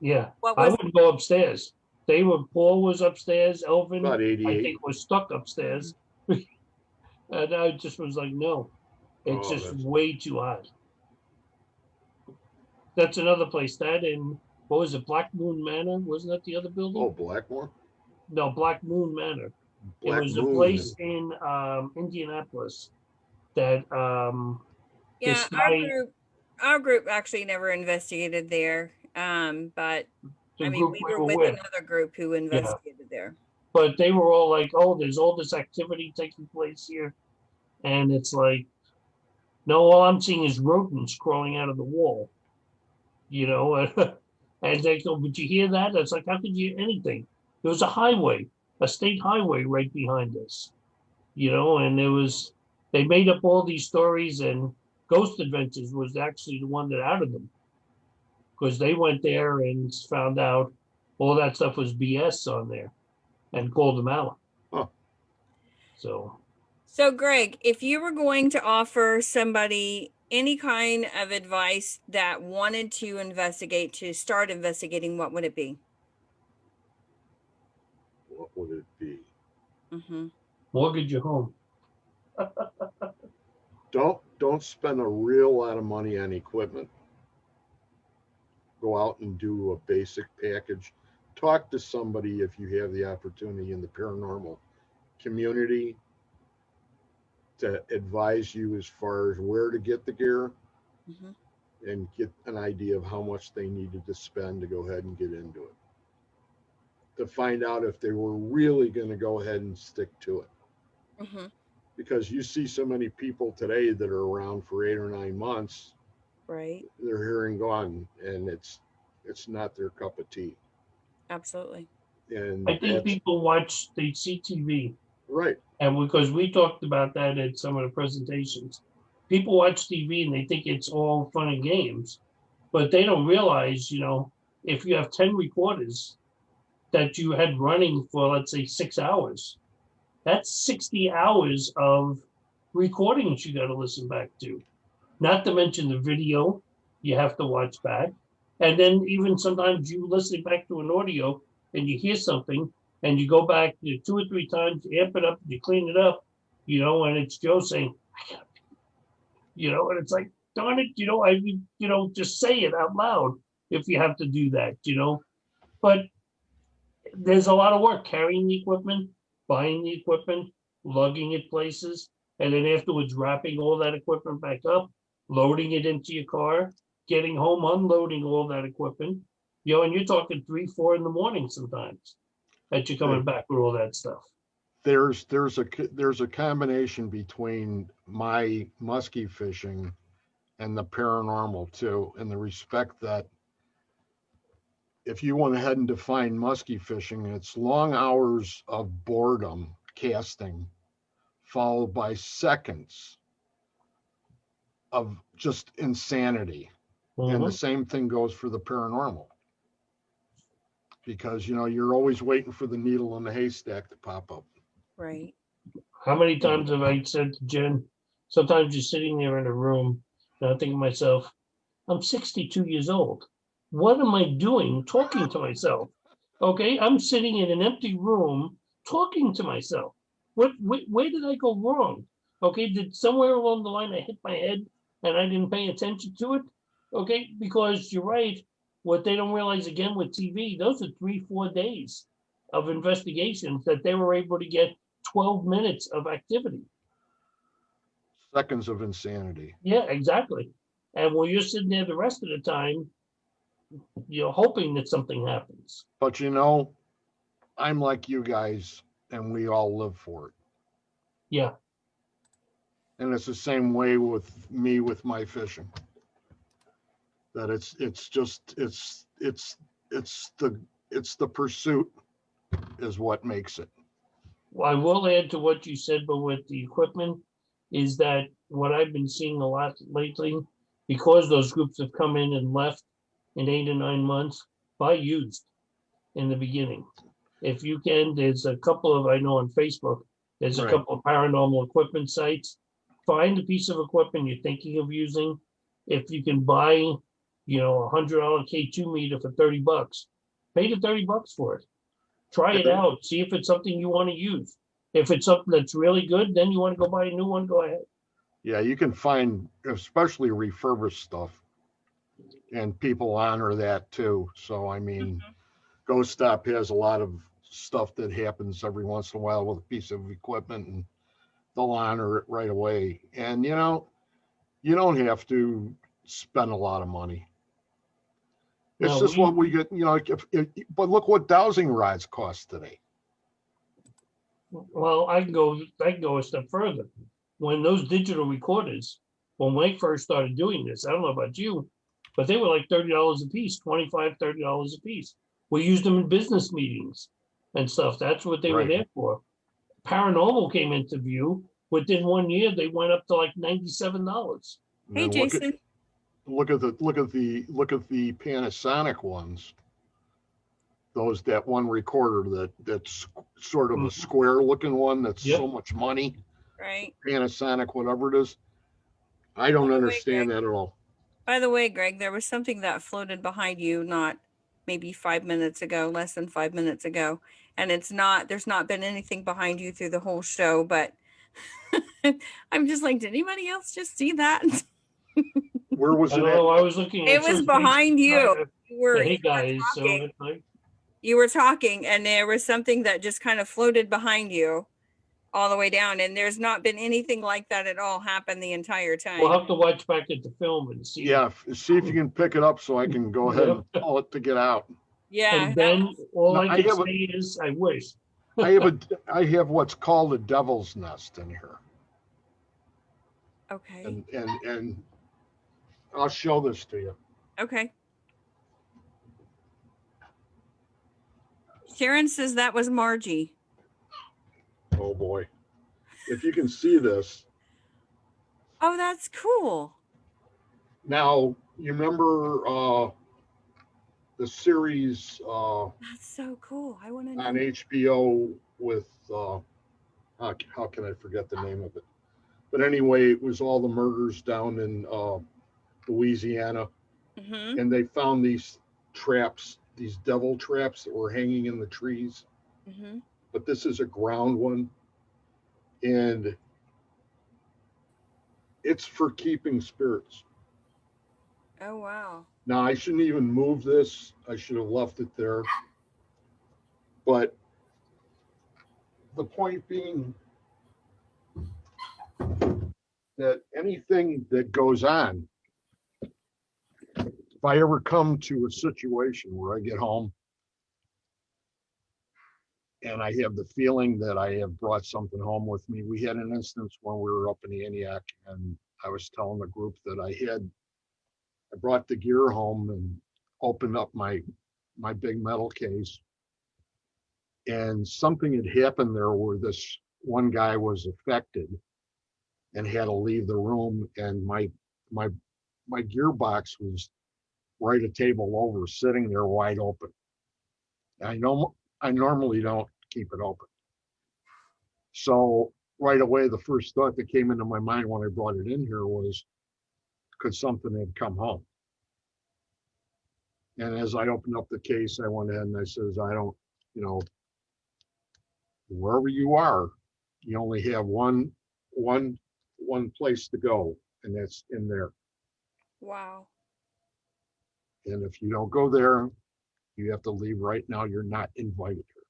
yeah, What I was? wouldn't go upstairs. They were, Paul was upstairs, Elvin, About I 88. think, was stuck upstairs. And I just was like, no, it's Oh, just that's way too hot. That's another place. That in, what was it, Black Moon Manor? Wasn't that the other building? Blackmore? No, Black Moon Manor. It Black was a Moon. place in Indianapolis that Yeah, this guy, our group actually never investigated there. But the I mean, group we we were were with with, another group who yeah. investigated there. But they were all like, "Oh, there's all this activity taking place here," and it's like, no, all I'm seeing is rodents crawling out of the wall, you know. And they go, "But you hear that?" It's like, how could you hear anything? There was a highway, a state highway right behind us, you know, and there was, they made up all these stories, and Ghost Adventures was actually the one that outed them because they went there and found out all that stuff was BS on there and called them out. Huh. So So, Greg, if you were going to offer somebody any kind of advice that wanted to investigate, to start investigating, what would it be? What would it be? Mm-hmm. mortgage your home. Don't spend a real lot of money on equipment. Go out and do a basic package. Talk to somebody if you have the opportunity in the paranormal community to advise you as far as where to get the gear Mm-hmm. and get an idea of how much they needed to spend to go ahead and get into it. To find out if they were really going to go ahead and stick to it. Mm-hmm. Because you see so many people today that are around for 8 or 9 months, Right. They're hearing gone, and it's not their cup of tea. Absolutely. And I think that's people watch, they see TV, right. and because we talked about that at some of the presentations, people watch TV and they think it's all fun and games, but they don't realize, if you have 10 recorders that you had running for, let's say, 6 hours, that's 60 hours of recordings you got to listen back to. Not to mention the video you have to watch back. And then even sometimes you listen back to an audio and you hear something and you go back 2 or 3 times, you amp it up, you clean it up, and it's Joe saying, I gotta pee, and it's like, darn it, just say it out loud if you have to do that, But there's a lot of work carrying the equipment, buying the equipment, lugging it places, and then afterwards wrapping all that equipment back up, loading it into your car, getting home, unloading all that equipment, and you're talking 3, 4 in the morning sometimes that you're coming back with all that stuff. There's a combination between my muskie fishing and the paranormal too, in the respect that if you went ahead and define muskie fishing, it's long hours of boredom casting, followed by seconds of just insanity. And the same thing goes for the paranormal. Because, you're always waiting for the needle in the haystack to pop up. Right. How many times have I said to Jen, sometimes you're sitting there in a room, and I think to myself, I'm 62 years old. What am I doing talking to myself? Okay, I'm sitting in an empty room talking to myself. Where did I go wrong? Okay, did somewhere along the line I hit my head and I didn't pay attention to it? Okay, because you're right. What they don't realize again with TV, those are 3, 4 days of investigations that they were able to get 12 minutes of activity. Seconds of insanity. Yeah, exactly. And when you're sitting there the rest of the time, you're hoping that something happens. But I'm like you guys, and we all live for it. Yeah. And it's the same way with me with my fishing. That it's the pursuit is what makes it. Well, I will add to what you said, but with the equipment, is that what I've been seeing a lot lately, because those groups have come in and left in 8 or 9 months, buy used in the beginning. If you can, there's a couple of, I know on Facebook, there's a couple of paranormal equipment sites. Find a piece of equipment you're thinking of using. If you can buy, $100 K2 meter for $30, pay the $30 for it. Try it out. See if it's something you want to use. If it's something that's really good, then you want to go buy a new one, go ahead. Yeah, you can find especially refurbished stuff, and people honor that too. So, Ghost Stop has a lot of stuff that happens every once in a while with a piece of equipment, and they'll honor it right away. And, you don't have to spend a lot of money. It's just what we get, but look what dowsing rods cost today. Well, I can go a step further. When those digital recorders, when Mike first started doing this, I don't know about you, but they were like $30 a piece, $25, $30 a piece. We used them in business meetings and stuff. That's what they were there for. Paranormal came into view. Within 1 year, they went up to like $97. Hey, Jason. Look at the Panasonic ones. That one recorder that's sort of a square looking one that's so much money. Right. Panasonic, whatever it is. I don't understand that at all. By the way, Greg, there was something that floated behind you not maybe 5 minutes ago, less than 5 minutes ago. And there's not been anything behind you through the whole show, but I'm just like, did anybody else just see that? Where was it? I was looking. It was behind you. Hey guys, you were talking, and there was something that just kind of floated behind you all the way down, and there's not been anything like that at all happen the entire time. We'll have to watch back at the film and see. Yeah, see if you can pick it up so I can go ahead and tell it to get out. Yeah. And then all I can say is, I wish. I have what's called a devil's nest in here. Okay. And I'll show this to you. Okay. Sharon says that was Margie. Oh boy. If you can see this. Oh, that's cool. Now, you remember the series That's so cool. I want to know. on HBO with, how can I forget the name of it? But anyway, it was all the murders down in Louisiana. Mm-hmm. And they found these traps, these devil traps that were hanging in the trees. Mm-hmm. But this is a ground one. And it's for keeping spirits. Oh, wow. Now, I shouldn't even move this. I should have left it there. But the point being that anything that goes on, if I ever come to a situation where I get home and I have the feeling that I have brought something home with me. We had an instance when we were up in Antioch, and I was telling the group that I brought the gear home and opened up my big metal case, and something had happened there where this one guy was affected and had to leave the room, and my gearbox was right a table over, sitting there wide open. I normally don't keep it open. So right away, the first thought that came into my mind when I brought it in here was, could something have come home? And as I opened up the case, I went ahead and I says, I don't, wherever you are, you only have one place to go, and that's in there. Wow. And if you don't go there, you have to leave right now. You're not invited here,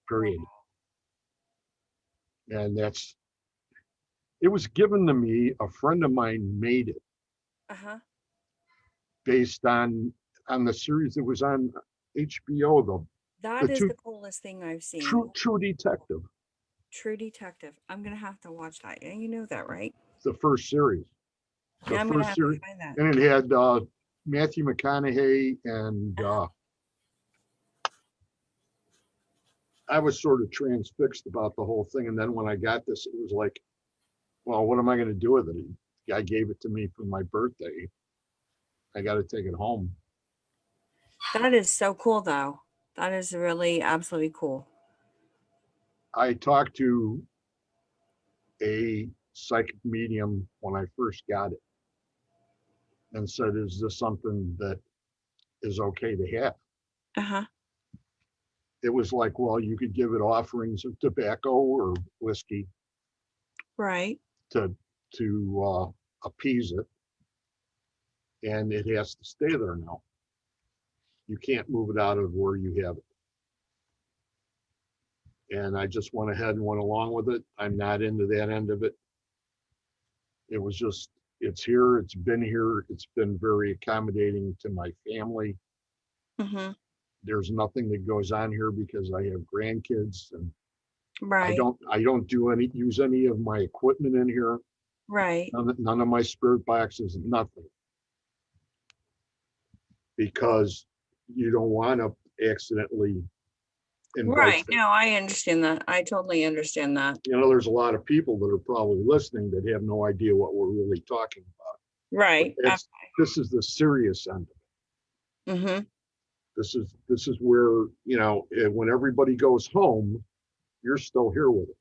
period. Wow. And it was given to me. A friend of mine made it Uh-huh. based on the series that was on HBO, That is two, the coolest thing I've seen. True Detective. True Detective. I'm gonna have to watch that. Yeah, you know that, right? The first series. Yeah, I'm gonna have to find that. And it had Matthew McConaughey, and I was sort of transfixed about the whole thing. And then when I got this, it was like, well, what am I going to do with it? The guy gave it to me for my birthday. I got to take it home. That is so cool, though. That is really absolutely cool. I talked to a psychic medium when I first got it and said, is this something that is okay to have? Uh-huh. It was like, well, you could give it offerings of tobacco or whiskey, right, to appease it, and it has to stay there now. You can't move it out of where you have it. And I just went ahead and went along with it. I'm not into that end of it. It was just, it's here, it's been here, it's been very accommodating to my family. mm-hmm. There's nothing that goes on here because I have grandkids, and right, I don't use any of my equipment in here. right. None of my spirit boxes, nothing. Because you don't want to accidentally invite Right. them. No, I understand that. I totally understand that. There's a lot of people that are probably listening that have no idea what we're really talking about. Right. This is the serious end of it. Mm-hmm. This is where, when everybody goes home, you're still here with it.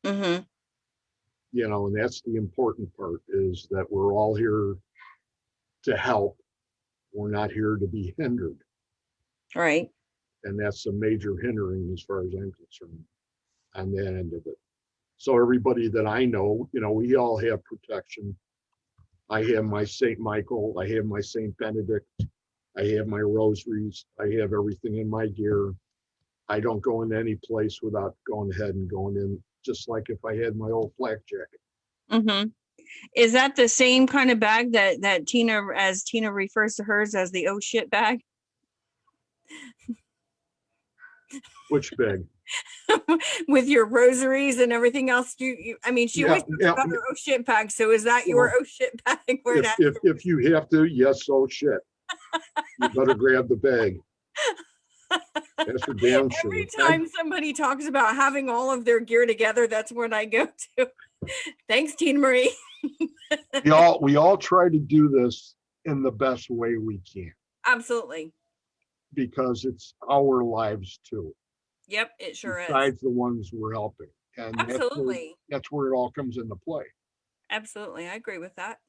Mm-hmm. And that's the important part, is that we're all here to help. We're not here to be hindered. Right. And that's a major hindering as far as I'm concerned on that end of it. So everybody that I know, we all have protection. I have my St. Michael, I have my St. Benedict, I have my rosaries, I have everything in my gear. I don't go into any place without going ahead and going in, just like if I had my old flak jacket. Mm-hmm. Is that the same kind of bag that Tina refers to hers as the oh shit bag? Which bag? With your rosaries and everything else. I mean, she always talks about her oh shit bag. So is that your oh shit bag? Where if you have to, yes, oh shit. You better grab the bag. That's for damn sure. Every time somebody talks about having all of their gear together, that's when I go to. Thanks, Tina Marie. we all try to do this in the best way we can. Absolutely. Because it's our lives too. Yep, it sure is. Besides the ones we're helping. And absolutely. That's where it all comes into play. Absolutely. I agree with that.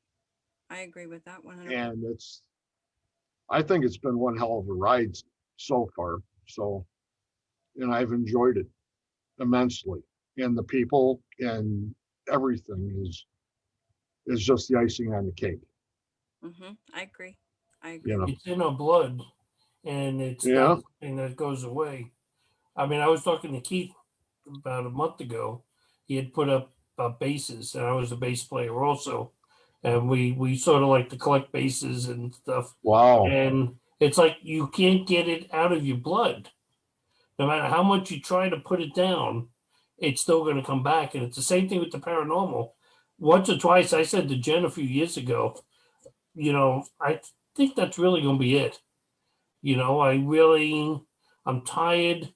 100%. And I think it's been one hell of a ride so far. So, and I've enjoyed it immensely. And the people and everything is just the icing on the cake. I agree. You know? It's in our blood, and it's not something that goes away. I mean, I was talking to Keith about a month ago. He had put up bases, and I was a bass player also. And we sort of like to collect bases and stuff. Wow. And it's like you can't get it out of your blood. No matter how much you try to put it down, it's still going to come back. And it's the same thing with the paranormal. Once or twice, I said to Jen a few years ago, I think that's really going to be it. I'm tired.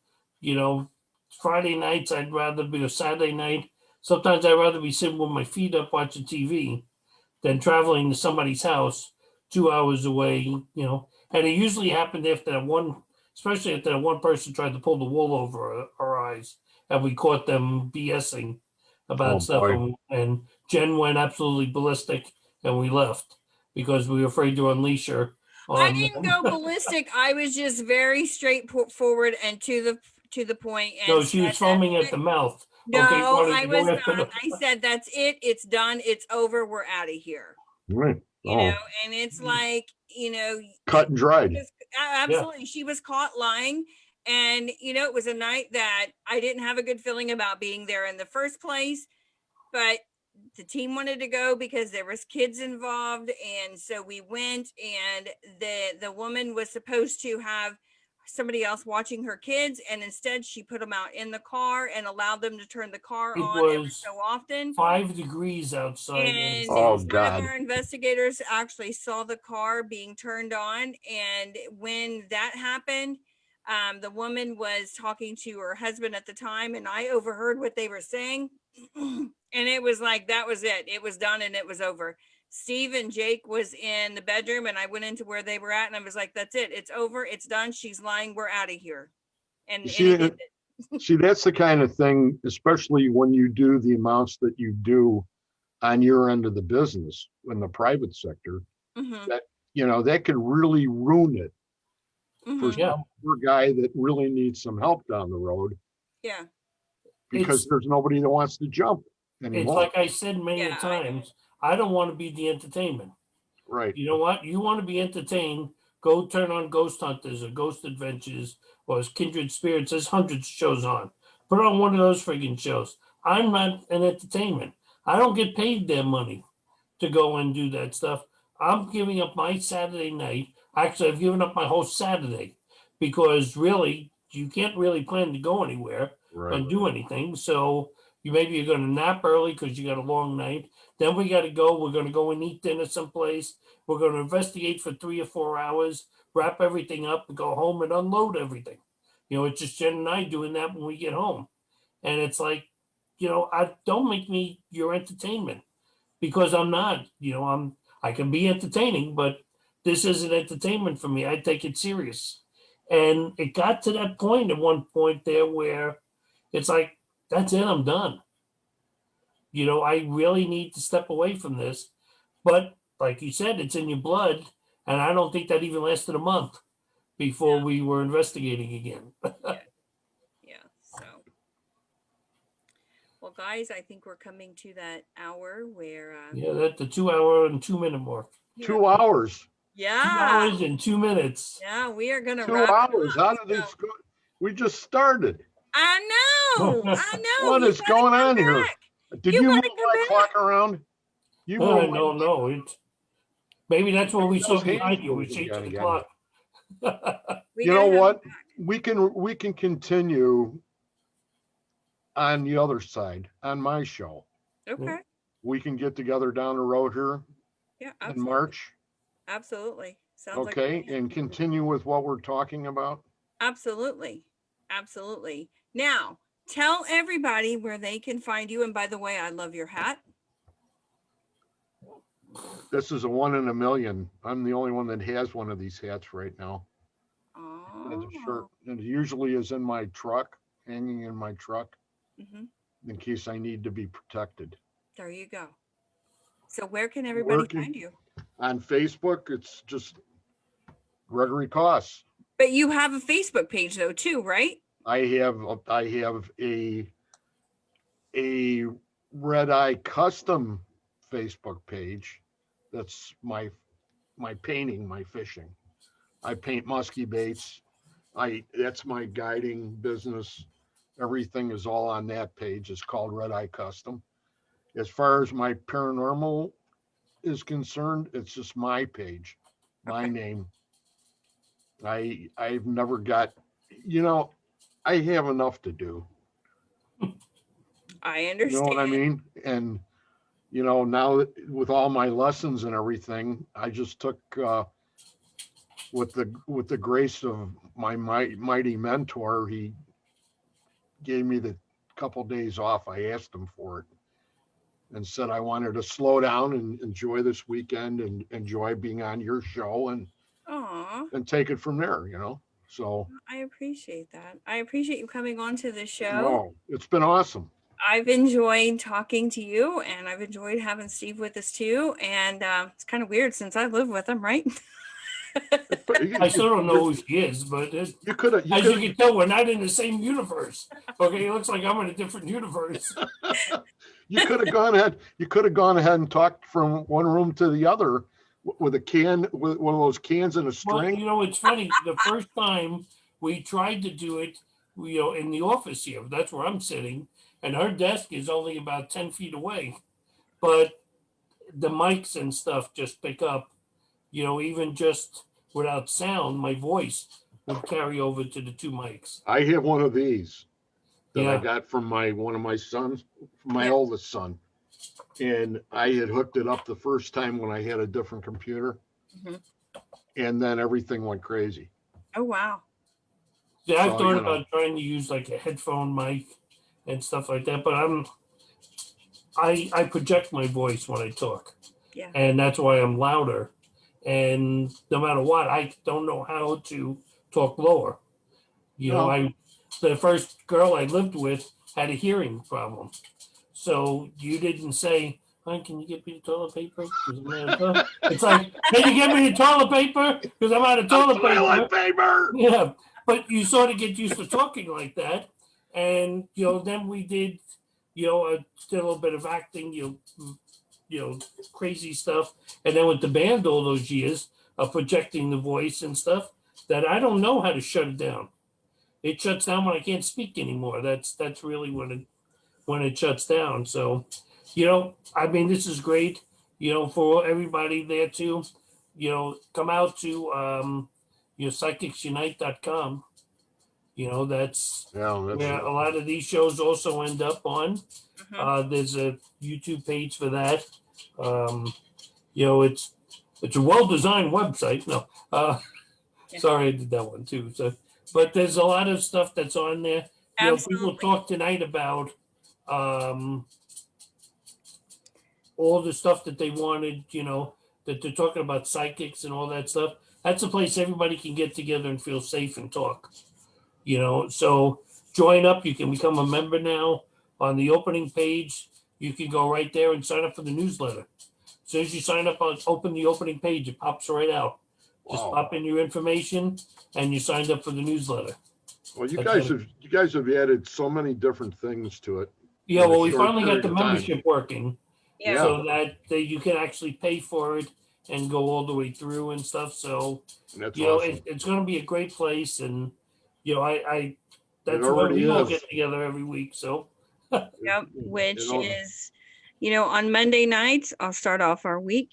Friday nights, I'd rather be a Saturday night. Sometimes I'd rather be sitting with my feet up watching TV than traveling to somebody's house 2 hours away, And it usually happened after that one, especially after that one person tried to pull the wool over our eyes, and we caught them BSing about stuff. And Jen went absolutely ballistic, and we left because we were afraid to unleash her. I didn't go ballistic. I was just very straightforward and to the point. And no, she was foaming at the mouth. No, I was not. I said, that's it. It's done. It's over. We're out of here. Right. And it's like, cut and dried. Absolutely. Yeah. She was caught lying. And, it was a night that I didn't have a good feeling about being there in the first place. But the team wanted to go because there was kids involved. And so we went, and the woman was supposed to have somebody else watching her kids, and instead she put them out in the car and allowed them to turn the car on every so often. 5 degrees outside. And one of our investigators actually saw the car being turned on, and when that happened, the woman was talking to her husband at the time, and I overheard what they were saying. And it was like, that was it. It was done and it was over. Steve and Jake was in the bedroom, and I went into where they were at, and I was like, that's it. It's over. It's done. She's lying. We're out of here. And see, that's the kind of thing, especially when you do the amounts that you do on your end of the business in the private sector, that, that could really ruin it for some poor guy that really needs some help down the road. Yeah. Because there's nobody that wants to jump anymore. It's like I said many times, I don't want to be the entertainment. Right. You know what? You want to be entertained, go turn on Ghost Hunters or Ghost Adventures or Kindred Spirits. There's hundreds of shows on. Put on one of those friggin' shows. I'm not an entertainment. I don't get paid their money to go and do that stuff. I'm giving up my Saturday night. Actually, I've given up my whole Saturday because really, you can't really plan to go anywhere and do anything. So you're going to nap early because you got a long night. Then we got to go. We're going to go and eat dinner someplace. We're going to investigate for 3 or 4 hours, wrap everything up, and go home and unload everything. It's just Jen and I doing that when we get home. And it's like, don't make me your entertainment, because I'm not. I can be entertaining, but this isn't entertainment for me. I take it serious. And it got to that point at one point there where it's like, that's it, I'm done. I really need to step away from this. But like you said, it's in your blood. And I don't think that even lasted a month before we were investigating again. So, well, guys, I think we're coming to that hour where... that's the 2 hour and 2 minute mark. 2 hours. Yeah. 2 hours and 2 minutes. Yeah, we are going to 2 hours. How did this go? We just started. I know. What is going on here? Did you move my clock around? No. Maybe that's what we saw behind you. We changed the clock. You know what? we can continue on the other side, on my show. Okay. We can get together down the road here Yeah, in absolutely. March, Absolutely. Sounds like a okay, plan. and continue with what we're talking about. Absolutely. Absolutely. Now, tell everybody where they can find you. And by the way, I love your hat. This is a 1 in a million. I'm the only one that has one of these hats right now. And the shirt, Oh. and it usually is in my truck, hanging in my truck, Hmm. in case I need to be protected. There you go. So where can everybody find you? On Facebook, it's just Gregory Kos. But you have a Facebook page though too, right? I have a Red Eye Custom Facebook page. That's my painting, my fishing. I paint musky baits. That's my guiding business. Everything is all on that page. It's called Red Eye Custom. As far as my paranormal is concerned, it's just my page, my name. I've never got, I have enough to do. I You understand. know what I mean? And now with all my lessons and everything, I just took with the grace of my mighty mentor, he gave me the couple days off. I asked him for it and said I wanted to slow down and enjoy this weekend and enjoy being on your show and take it from there, So I appreciate that. I appreciate you coming on to the show. No, it's been awesome. I've enjoyed talking to you, and I've enjoyed having Steve with us too. And it's kind of weird since I live with him, right? I still don't know who she is, but as you can tell, we're not in the same universe. Okay, it looks like I'm in a different universe. You could have gone ahead. You could have gone ahead and talked from one room to the other with a can, with one of those cans and a string. Well, it's funny. The first time we tried to do it, in the office here, that's where I'm sitting, and her desk is only about 10 feet away, but the mics and stuff just pick up. Even just without sound, my voice would carry over to the two mics. I have one of these that I got from one of my sons, my oldest son. And I had hooked it up the first time when I had a different computer. Mm-hmm. And then everything went crazy. Oh, wow. Yeah, I've thought about trying to use like a headphone mic and stuff like that, but I project my voice when I talk. Yeah. And that's why I'm louder. And no matter what, I don't know how to talk lower. The first girl I lived with had a hearing problem. So you didn't say, "Hon, can you get me the toilet paper?" It's like, "Can you get me the toilet paper? Because I'm out of toilet paper." Yeah, but you sort of get used to talking like that. And, then we did, a little bit of acting, crazy stuff. And then with the band all those years of projecting the voice and stuff, that I don't know how to shut it down. It shuts down when I can't speak anymore. That's really when it shuts down. So, this is great, for everybody there too. Come out to psychicsunite.com. That's where a lot of these shows also end up on. Mm-hmm. There's a YouTube page for that. It's a well-designed website. No, sorry, I did that one too. So, but there's a lot of stuff that's on there. People talk tonight about all the stuff that they wanted. That they're talking about psychics and all that stuff. That's a place everybody can get together and feel safe and talk. So join up. You can become a member now. On the opening page, you can go right there and sign up for the newsletter. As soon as you sign up, open the opening page, it pops right out. Wow. Just pop in your information, and you signed up for the newsletter. Well, you guys have added so many different things to it. Yeah, well, we finally got the membership working, so that you can actually pay for it and go all the way through and stuff. So that's awesome. It's going to be a great place, and that's where we all get together every week. So. Yep, which is, on Monday nights, I'll start off our week.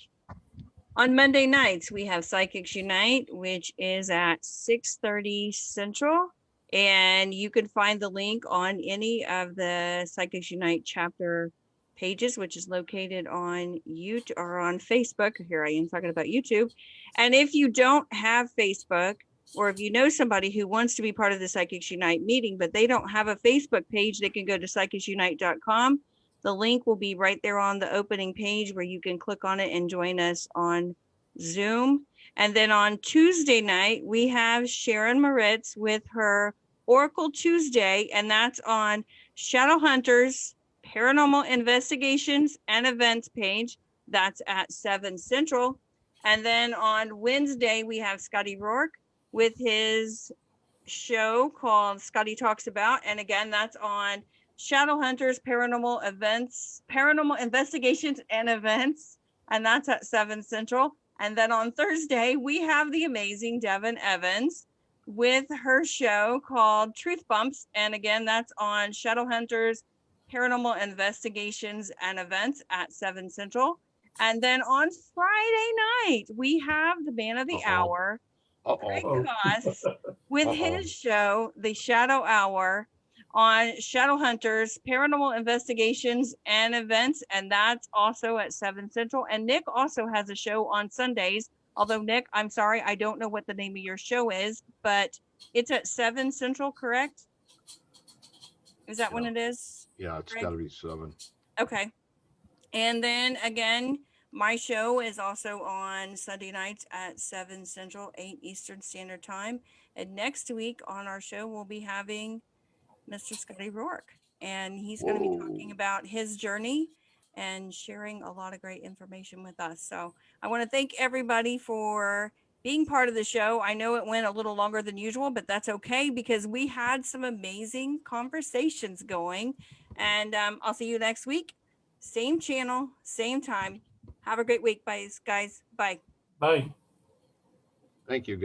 On Monday nights, we have Psychics Unite, which is at 6:30 Central, And you can find the link on any of the Psychics Unite chapter pages, which is located on YouTube or on Facebook. Here I am talking about YouTube. And if you don't have Facebook, or if you know somebody who wants to be part of the Psychics Unite meeting, but they don't have a Facebook page, they can go to psychicsunite.com. The link will be right there on the opening page where you can click on it and join us on Zoom. And then on Tuesday night, we have Sharon Moritz with her Oracle Tuesday, and that's on Shadow Hunters Paranormal Investigations and Events page. That's at 7 Central. And then on Wednesday, we have Scotty Rourke with his show called Scotty Talks About. And again, that's on Shadow Hunters Paranormal Investigations and Events. And that's at 7 Central. And then on Thursday, we have the amazing Devin Evans with her show called Truth Bumps. And again, that's on Shadow Hunters Paranormal Investigations and Events at 7 Central. And then on Friday night, we have the man of the hour, Greg Kos, with his show, The Shadow Hour, on Shadow Hunters Paranormal Investigations and Events, and that's also at 7 Central. And Nick also has a show on Sundays, although Nick, I'm sorry, I don't know what the name of your show is, but it's at 7 Central, correct? Is that when it is? Yeah, it's got to be 7. Okay. And then again, my show is also on Sunday nights at 7 Central, 8 Eastern Standard Time. And next week on our show, we'll be having Mr. Scotty Rourke, and he's going to be talking about his journey and sharing a lot of great information with us. So I want to thank everybody for being part of the show. I know it went a little longer than usual, but that's okay because we had some amazing conversations going. And I'll see you next week. Same channel, same time. Have a great week, guys. Bye. Bye. Thank you, guys.